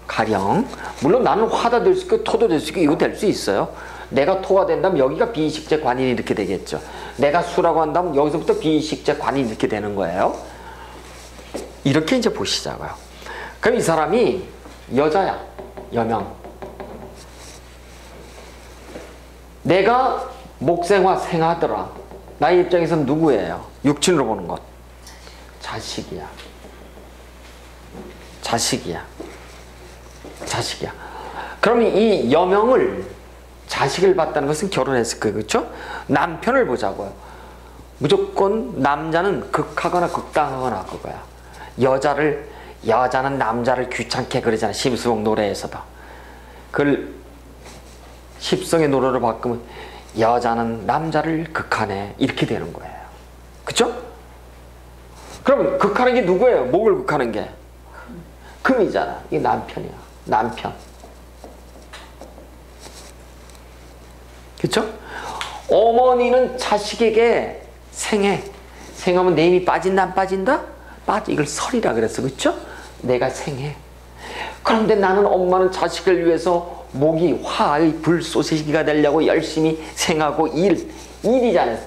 가령 물론 나는 화도 될 수 있고 토도 될 수 있고 이거 될 수 있어요. 내가 토가 된다면 여기가 비식재 관인이 이렇게 되겠죠. 내가 수라고 한다면 여기서부터 비식재 관인이 이렇게 되는 거예요. 이렇게 이제 보시자고요. 그럼 이 사람이 여자야. 여명. 내가 목생화 생하더라. 나의 입장에서는 누구예요? 육친으로 보는 것. 자식이야. 그럼 이 여명을 자식을 봤다는 것은 결혼했을 거예요. 그렇죠? 남편을 보자고요. 무조건 남자는 극하거나 극당하거나 그거야. 여자는 남자를 귀찮게 그러잖아. 심수봉 노래에서도. 그걸 십성의 노래로 바꾸면 여자는 남자를 극하네. 이렇게 되는 거예요. 그렇죠? 그럼 극하는 게 누구예요? 목을 극하는 게? 금이잖아. 이게 남편이야. 남편. 그렇죠? 어머니는 자식에게 생해. 생하면 내 힘이 빠진다 안 빠진다? 빠져. 이걸 설이라 그랬어. 그렇죠? 내가 생해. 그런데 나는 엄마는 자식을 위해서 목이 화의 불쏘시개가 되려고 열심히 생하고 일이잖아요.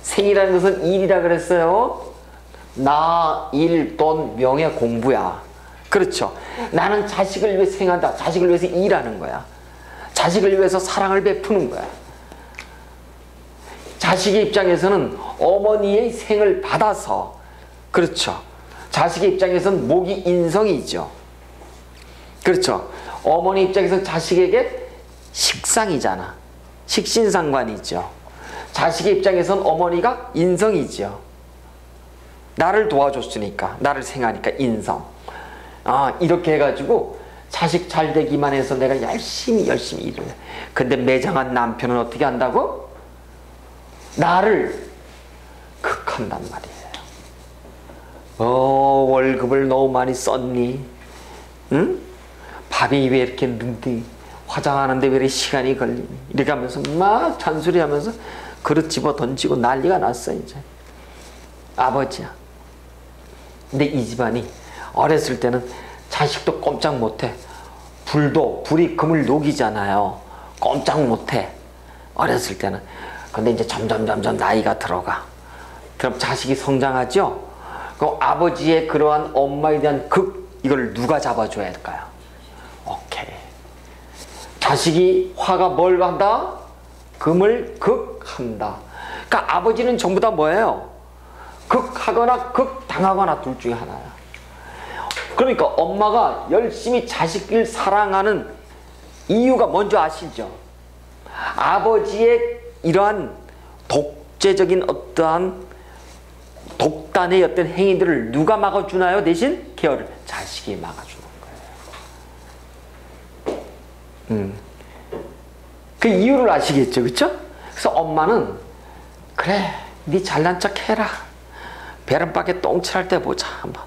생이라는 것은 일이라 그랬어요. 나, 일, 돈, 명예, 공부야. 그렇죠. 나는 자식을 위해 생한다. 자식을 위해서 일하는 거야. 자식을 위해서 사랑을 베푸는 거야. 자식의 입장에서는 어머니의 생을 받아서, 그렇죠. 자식의 입장에서는 목이 인성이죠. 그렇죠. 어머니 입장에서는 자식에게 식상이잖아. 식신상관이죠. 자식의 입장에서는 어머니가 인성이죠. 나를 도와줬으니까, 나를 생하니까 인성. 이렇게 해가지고 자식 잘 되기만 해서 내가 열심히 일을 해. 근데 매장한 남편은 어떻게 한다고? 나를 극한단 말이에요. 월급을 너무 많이 썼니? 응? 밥이 왜 이렇게 늦니? 화장하는데 왜 이렇게 시간이 걸리니? 이렇게 하면서 막 잔소리하면서 그릇 집어 던지고 난리가 났어 이제. 아버지야. 근데 이 집안이 어렸을 때는 자식도 꼼짝 못해. 불이 금을 녹이잖아요. 꼼짝 못해. 어렸을 때는. 근데 이제 점점 나이가 들어가. 그럼 자식이 성장하죠? 그럼 아버지의 그러한 엄마에 대한 이걸 누가 잡아줘야 할까요? 오케이. 자식이 화가 뭘 한다? 금을 극한다. 그러니까 아버지는 전부 다 뭐예요? 극하거나 극당하거나 둘 중에 하나야. 그러니까 엄마가 열심히 자식을 사랑하는 이유가 뭔지 아시죠? 아버지의 이러한 독재적인 어떠한 독단의 어떤 행위들을 누가 막아주나요? 대신 케어를 자식이 막아주는 거예요. 그 이유를 아시겠죠? 그쵸? 그래서 엄마는 그래, 네 잘난 척 해라. 베란박에 똥칠할 때 보자 한번.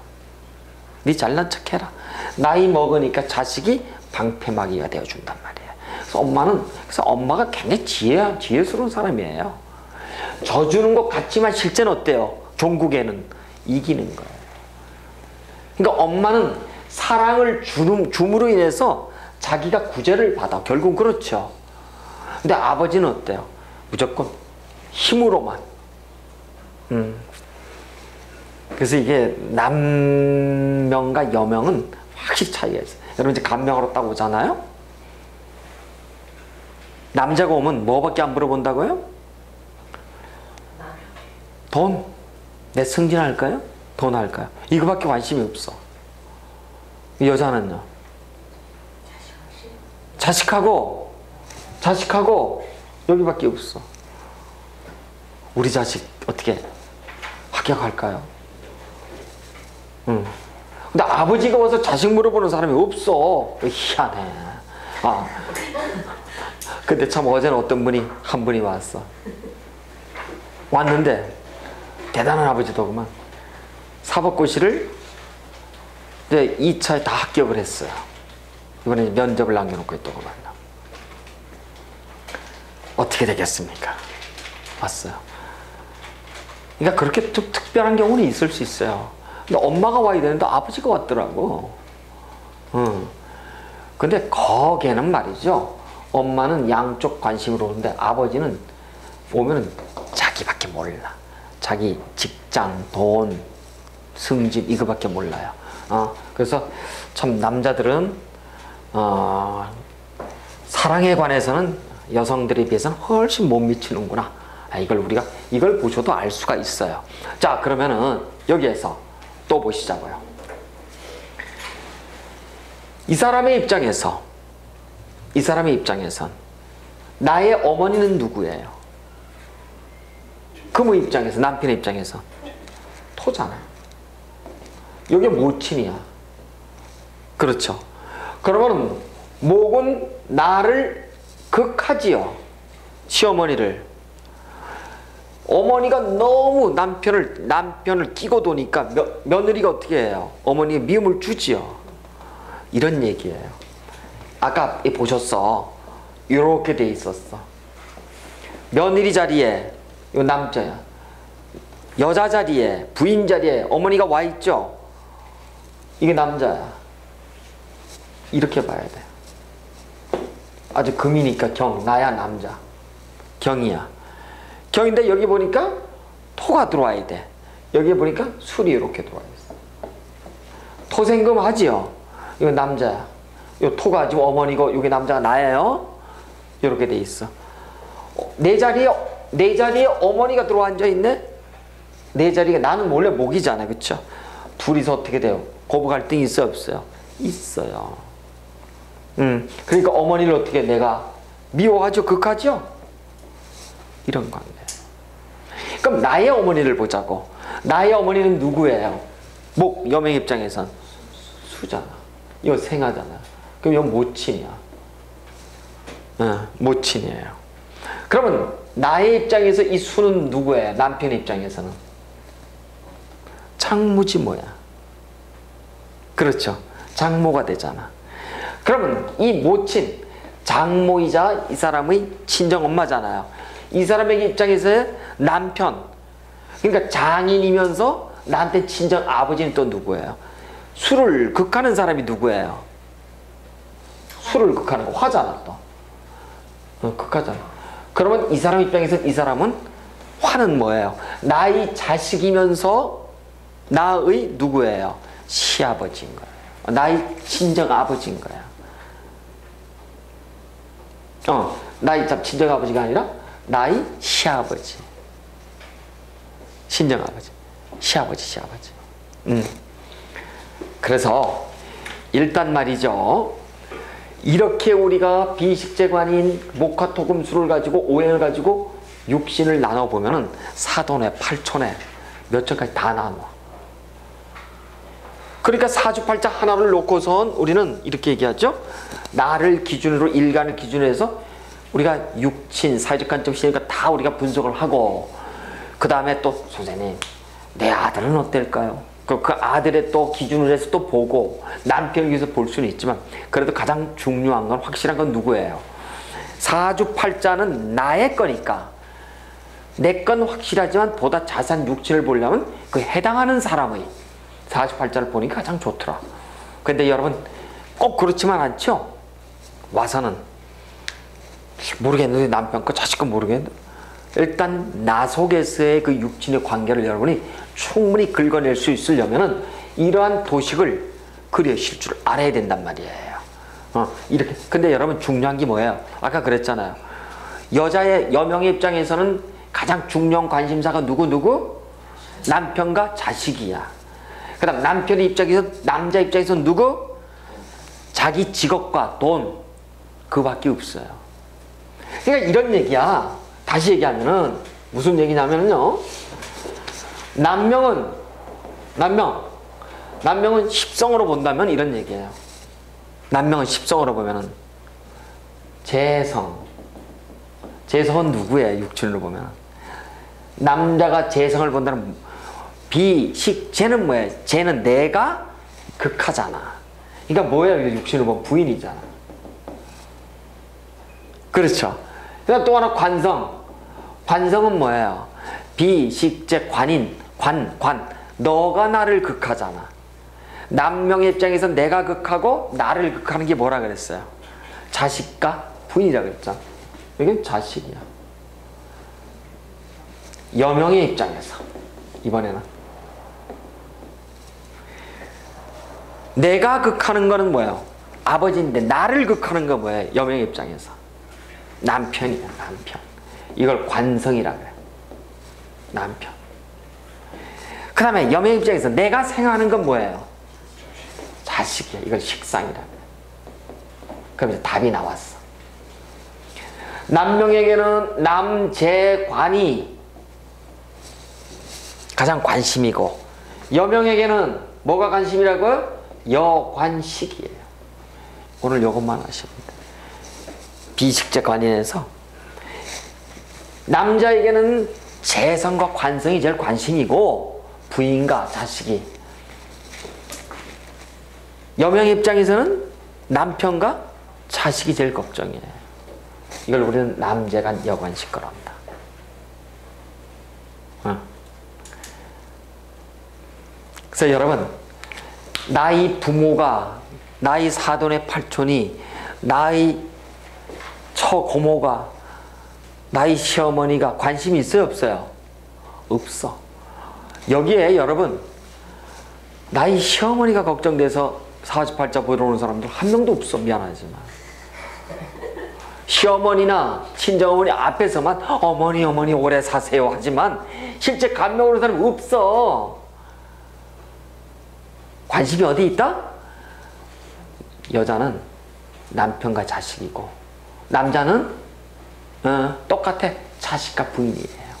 네 잘난 척 해라. 나이 먹으니까 자식이 방패막이가 되어준단 말이에요. 그래서 엄마가 굉장히 지혜스러운 사람이에요. 져주는 것 같지만 실제는 어때요? 종국에는 이기는 거예요. 그러니까 엄마는 사랑을 줌으로 인해서 자기가 구제를 받아. 결국 그렇죠. 근데 아버지는 어때요? 무조건 힘으로만. 그래서 이게 남명과 여명은 확실히 차이가 있어요. 여러분 이제 간명하러 딱 오잖아요. 남자가 오면 뭐밖에 안 물어본다고요? 돈. 내 승진할까요? 돈 할까요? 이거밖에 관심이 없어. 여자는요? 자식하고 여기밖에 없어. 우리 자식 어떻게 합격할까요? 근데 아버지가 와서 자식 물어보는 사람이 없어. 희한해. 근데 참 어제는 한 분이 왔어. 왔는데 대단한 아버지더구만. 사법고시를 이제 2차에 다 합격을 했어요. 이번에 면접을 남겨놓고 있더구만. 어떻게 되겠습니까? 왔어요. 그러니까 그렇게 좀 특별한 경우는 있을 수 있어요. 근데 엄마가 와야 되는데 아버지가 왔더라고. 근데 거기에는 말이죠. 엄마는 양쪽 관심으로 오는데 아버지는 오면은 자기밖에 몰라. 자기 직장, 돈, 승진 이거밖에 몰라요. 그래서 참 남자들은 사랑에 관해서는 여성들에 비해서는 훨씬 못 미치는구나. 이걸 보셔도 알 수가 있어요. 자, 그러면은 여기에서 또 보시자고요. 이 사람의 입장에선 나의 어머니는 누구예요? 그의 입장에서, 남편의 입장에서 토잖아. 여기 모친이야. 그렇죠. 그러면 목은 나를 극하지요. 시어머니를. 어머니가 너무 남편을 끼고 도니까 며느리가 어떻게 해요? 어머니에 미움을 주지요. 이런 얘기예요. 아까 보셨어. 이렇게 돼 있었어. 며느리 자리에 이 남자야. 여자 자리에, 부인 자리에 어머니가 와 있죠. 이게 남자야. 이렇게 봐야 돼. 아주 금이니까 경, 나야 남자. 경이야. 경인데 여기 보니까 토가 들어와야 돼. 여기 보니까 술이 이렇게 들어와 있어. 토생금 하지요. 이거 남자야. 요 토가 지금 어머니고 여기 남자가 나예요. 이렇게 돼 있어. 내 자리에 어머니가 들어와 앉아 있네. 내 자리가 나는 원래 목이잖아, 그렇죠? 둘이서 어떻게 돼요? 고부 갈등이 있어요, 없어요? 있어요. 그러니까 어머니를 어떻게 내가 미워하죠, 극하죠? 이런 관계. 그럼 나의 어머니를 보자고. 나의 어머니는 누구예요? 목 여명 입장에선 수잖아. 이거 생하잖아. 그럼 이건 모친이야. 모친이에요. 그러면 나의 입장에서 이 수는 누구예요? 남편 입장에서는 장모지 뭐야. 그렇죠. 장모가 되잖아. 그러면 이 모친, 장모이자 이 사람의 친정엄마잖아요. 이 사람의 입장에서의 남편, 그러니까 장인이면서 나한테 친정 아버지는 또 누구예요? 술을 극하는 사람이 누구예요? 술을 극하는 거 화잖아 또. 극하잖아. 그러면 이 사람 입장에서는 이 사람은 화는 뭐예요? 나의 자식이면서 나의 누구예요? 시아버지인 거예요. 나의 친정 아버지인 거예요. 나의 친정 아버지가 아니라 나의 시아버지. 친정 아버지. 시아버지. 그래서 일단 말이죠. 이렇게 우리가 비식재관인 목화토금수를 가지고 오행을 가지고 육신을 나눠보면은 사돈에 팔촌에 몇 천까지 다 나눠. 그러니까 사주팔자 하나를 놓고선 우리는 이렇게 얘기하죠. 나를 기준으로 일간을 기준으로 해서 우리가 육친, 사회적 관점, 시니까 다 우리가 분석을 하고 그 다음에 또 선생님 내 아들은 어떨까요? 그 아들의 또 기준으로 해서 또 보고 남편을 위해서 볼 수는 있지만 그래도 가장 중요한 건 확실한 건 누구예요? 사주팔자는 나의 거니까 내 건 확실하지만 보다 자세한 육친을 보려면 그 해당하는 사람의 사주팔자를 보니 가장 좋더라. 근데 여러분 꼭 그렇지만 않죠? 와서는 모르겠는데 남편 거 자식 거 모르겠는데 일단 나 속에서의 그 육친의 관계를 여러분이 충분히 긁어낼 수 있으려면은 이러한 도식을 그려실 줄 알아야 된단 말이에요. 이렇게. 근데 여러분 중요한 게 뭐예요? 아까 그랬잖아요. 여명의 입장에서는 가장 중요한 관심사가 누구? 남편과 자식이야. 그 다음 남편의 입장에서, 남자 입장에서 누구? 자기 직업과 돈. 그밖에 없어요. 그러니까 이런 얘기야. 다시 얘기하면은 무슨 얘기냐면요. 남명은 십성으로 본다면 이런 얘기예요. 남명은 십성으로 보면은 재성은 누구예요? 육친으로 보면 남자가 재성을 본다면 쟤는 뭐예요? 쟤는 내가 극하잖아. 그러니까 뭐예요? 육친으로 보면 부인이잖아. 그렇죠. 그다음 또 하나 관성은 뭐예요? 비식재 관인 관 너가 나를 극하잖아. 남명의 입장에서 내가 극하고 나를 극하는 게 뭐라 그랬어요? 자식과 부인이라 그랬죠. 이게 자식이야. 여명의 입장에서 이번에는 내가 극하는 거는 뭐예요? 아버지인데 나를 극하는 건 뭐예요? 여명의 입장에서 남편이야. 남편. 이걸 관성이라 그래. 남편. 그 다음에 여명 입장에서 내가 생각하는 건 뭐예요? 자식이야. 이걸 식상이라 그래. 그럼 이제 답이 나왔어. 남명에게는 남재관이 가장 관심이고 여명에게는 뭐가 관심이라고요? 여관식이에요. 오늘 이것만 하시면 돼요. 비식재 관인에서 남자에게는 재성과 관성이 제일 관심이고 부인과 자식이, 여명 입장에서는 남편과 자식이 제일 걱정이에요. 이걸 우리는 남재간 여관식 거란다. 그래서 여러분, 나의 부모가, 나의 사돈의 팔촌이 나의 처고모가 나의 시어머니가 관심이 있어요 없어요? 없어. 여기에 여러분 나의 시어머니가 걱정돼서 48자 보러 오는 사람들 한 명도 없어. 미안하지만 시어머니나 친정어머니 앞에서만 어머니 오래 사세요 하지만 실제 감명 오는 사람 없어. 관심이 어디 있다? 여자는 남편과 자식이고 남자는 똑같아. 자식과 부인이에요.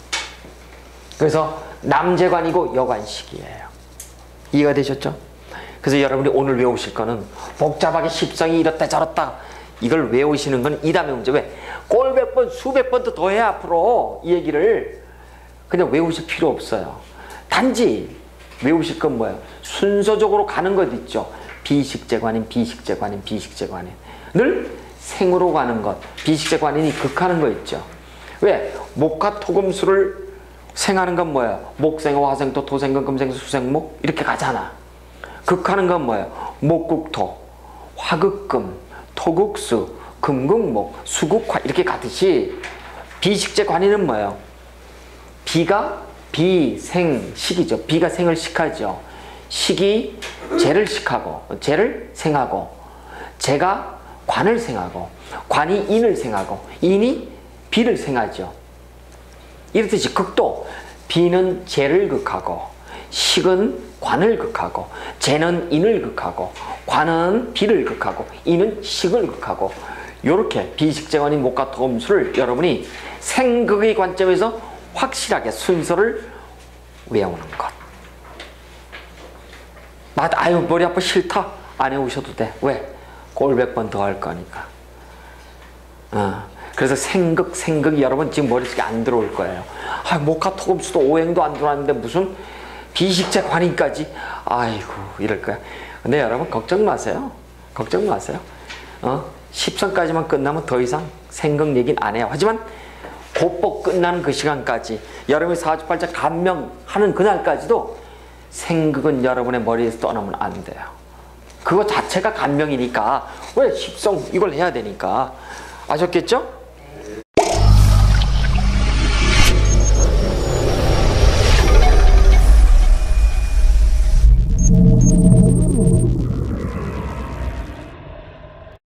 그래서 남재관이고 여관식이에요. 이해가 되셨죠? 그래서 여러분이 오늘 외우실 거는 복잡하게 십성이 이렇다 저렇다 이걸 외우시는 건 이 다음에 문제. 왜? 꼴백 번 수백 번도 더 해 앞으로 이 얘기를. 그냥 외우실 필요 없어요. 단지 외우실 건 뭐예요? 순서적으로 가는 것 있죠. 비식재관인 비식재관인 비식재관인 늘 생으로 가는 것. 비식재관인이 극하는 거 있죠. 왜? 목화 토금수를 생하는 건 뭐예요? 목생어 화생토 토생금 금생수 수생목 이렇게 가잖아. 극하는 건 뭐예요? 목국토 화극금 토국수 금극목 수국화 이렇게 가듯이 비식재관인은 뭐예요? 비가 비생식이죠. 비가 생을 식하죠. 식이 재를 식하고 재를 생하고 재가 관을 생하고 관이 인을 생하고 인이 비를 생하죠. 이렇듯이 극도 비는 재를 극하고 식은 관을 극하고 재는 인을 극하고 관은 비를 극하고 인은 식을 극하고 이렇게 비식재관인 목화 토금수를 여러분이 생극의 관점에서 확실하게 순서를 외우는 것. 아유 머리 아파 싫다 안 해오셔도 돼. 왜? 꼴백 번 더 할 거니까. 그래서 생극이 여러분 지금 머릿속에 안 들어올 거예요. 아, 목화 토금수도 오행도 안 들어왔는데 무슨 비식재관인까지 아이고 이럴 거야. 근데 여러분 걱정 마세요. 걱정 마세요. 10선까지만 끝나면 더 이상 생극 얘기는 안 해요. 하지만 곧복 끝나는 그 시간까지 여러분이 48자 감명하는 그날까지도 생극은 여러분의 머리에서 떠나면 안 돼요. 그거 자체가 감명이니까 왜 10성 이걸 해야 되니까. 아셨겠죠?